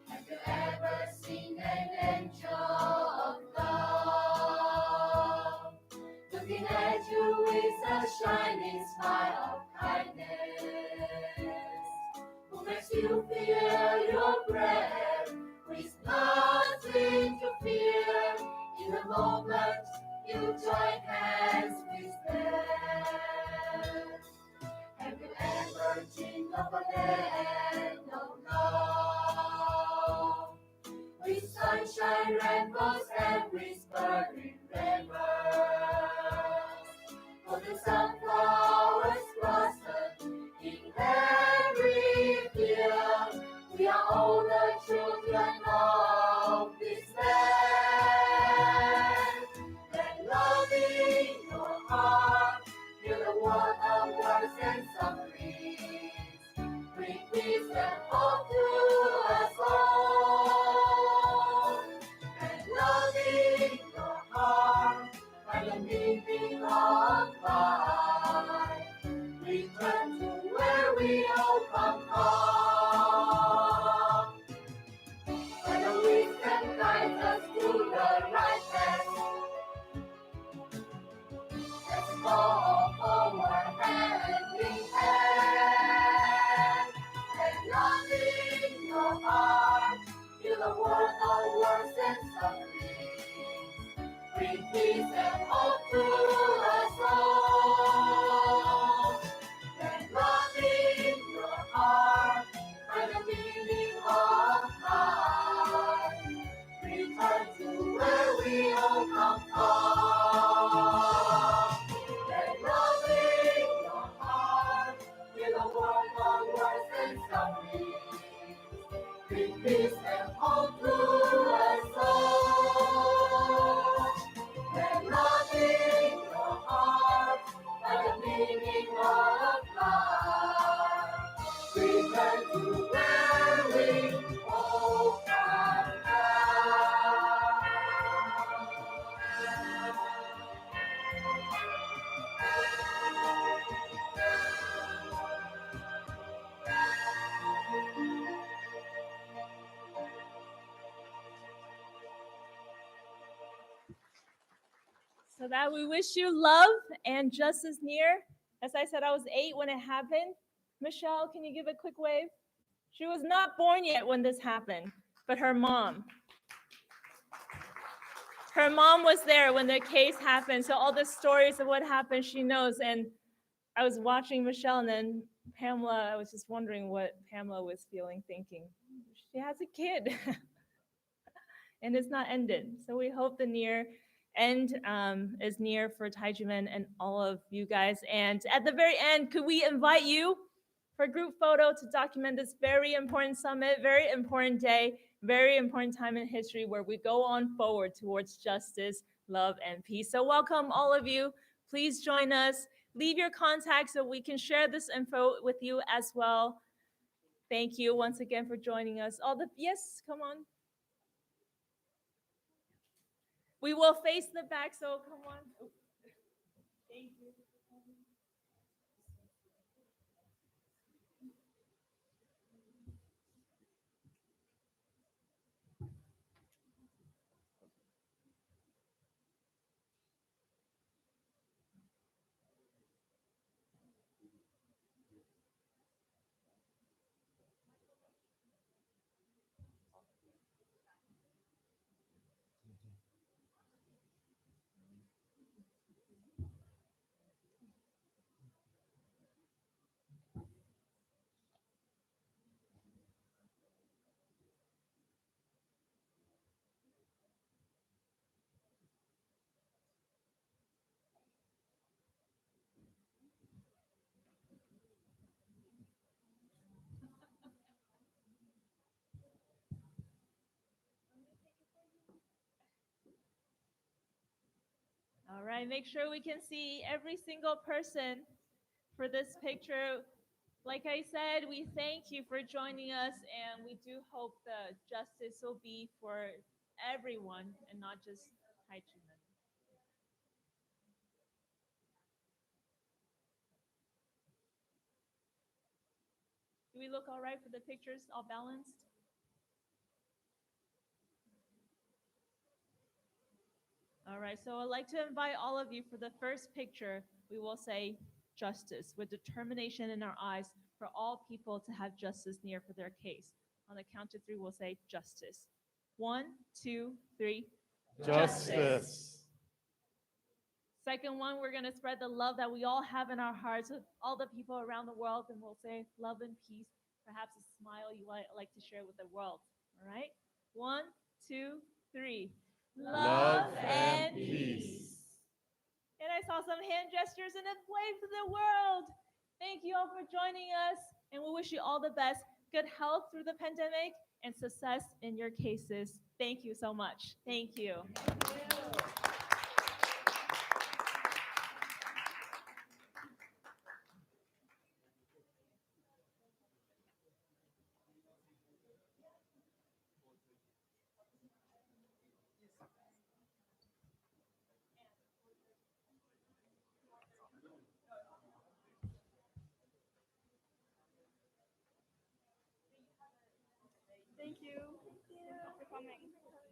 Have you ever seen an angel of love looking at you with a shining smile of kindness, who makes you feel your breath with nothing to fear in the moment you join hands with them? Have you ever dreamed of a land of love with sunshine, rainbows, and whispering rivers? For the sunflowers blossom in every field. We are all the children of this land. Let love in your heart, feel the warmth of words and sufferings. Bring peace and hope to us all. And love in your heart, find the meaning of life. Return to where we all come from. And the wisdom guides us to the right path. Heal the world of wars and sufferings. Bring peace and hope to us all. Let love in your heart find the meaning of life. Return to where we all come from. Let love in your heart heal the world of wars and sufferings. Bring peace and hope to us all. Let love in your heart find the meaning of life. Return to where we all come So that we wish you love and justice near. As I said, I was 8 when it happened. Michelle, can you give a quick wave? She was not born yet when this happened, but her mom was there when the case happened. So all the stories of what happened, she knows. And I was watching Michelle, and then Pamela, I was just wondering what Pamela was feeling, thinking. She has a kid. And it's not ended. So we hope the near end is near for Tai Ji Men and all of you guys. And at the very end, could we invite you for a group photo to document this very important summit, very important day, very important time in history where we go on forward towards justice, love, and peace. So welcome all of you. Please join us. Leave your contacts so we can share this info with you as well. Thank you once again for joining us. Yes, come on. We will face the back, so come on. Oh. Thank you. All right, make sure we can see every single person for this picture. Like I said, we thank you for joining us, and we do hope the justice will be for everyone and not just Tai Chi Men. Do we look all right for the pictures, all balanced? All right, so I'd like to invite all of you for the first picture. We will say justice with determination in our eyes for all people to have justice near for their case. On the count of 3, we'll say justice. 1, 2, 3. Justice. Second one, we're going to spread the love that we all have in our hearts with all the people around the world, and we'll say love and peace, perhaps a smile you like to share with the world. All right? 1, 2, 3. Love and peace. And I saw some hand gestures and a wave to the world. Thank you all for joining us, and we wish you all the best, good health through the pandemic, and success in your cases. Thank you so much. Thank you. Thank you. Thank you for coming.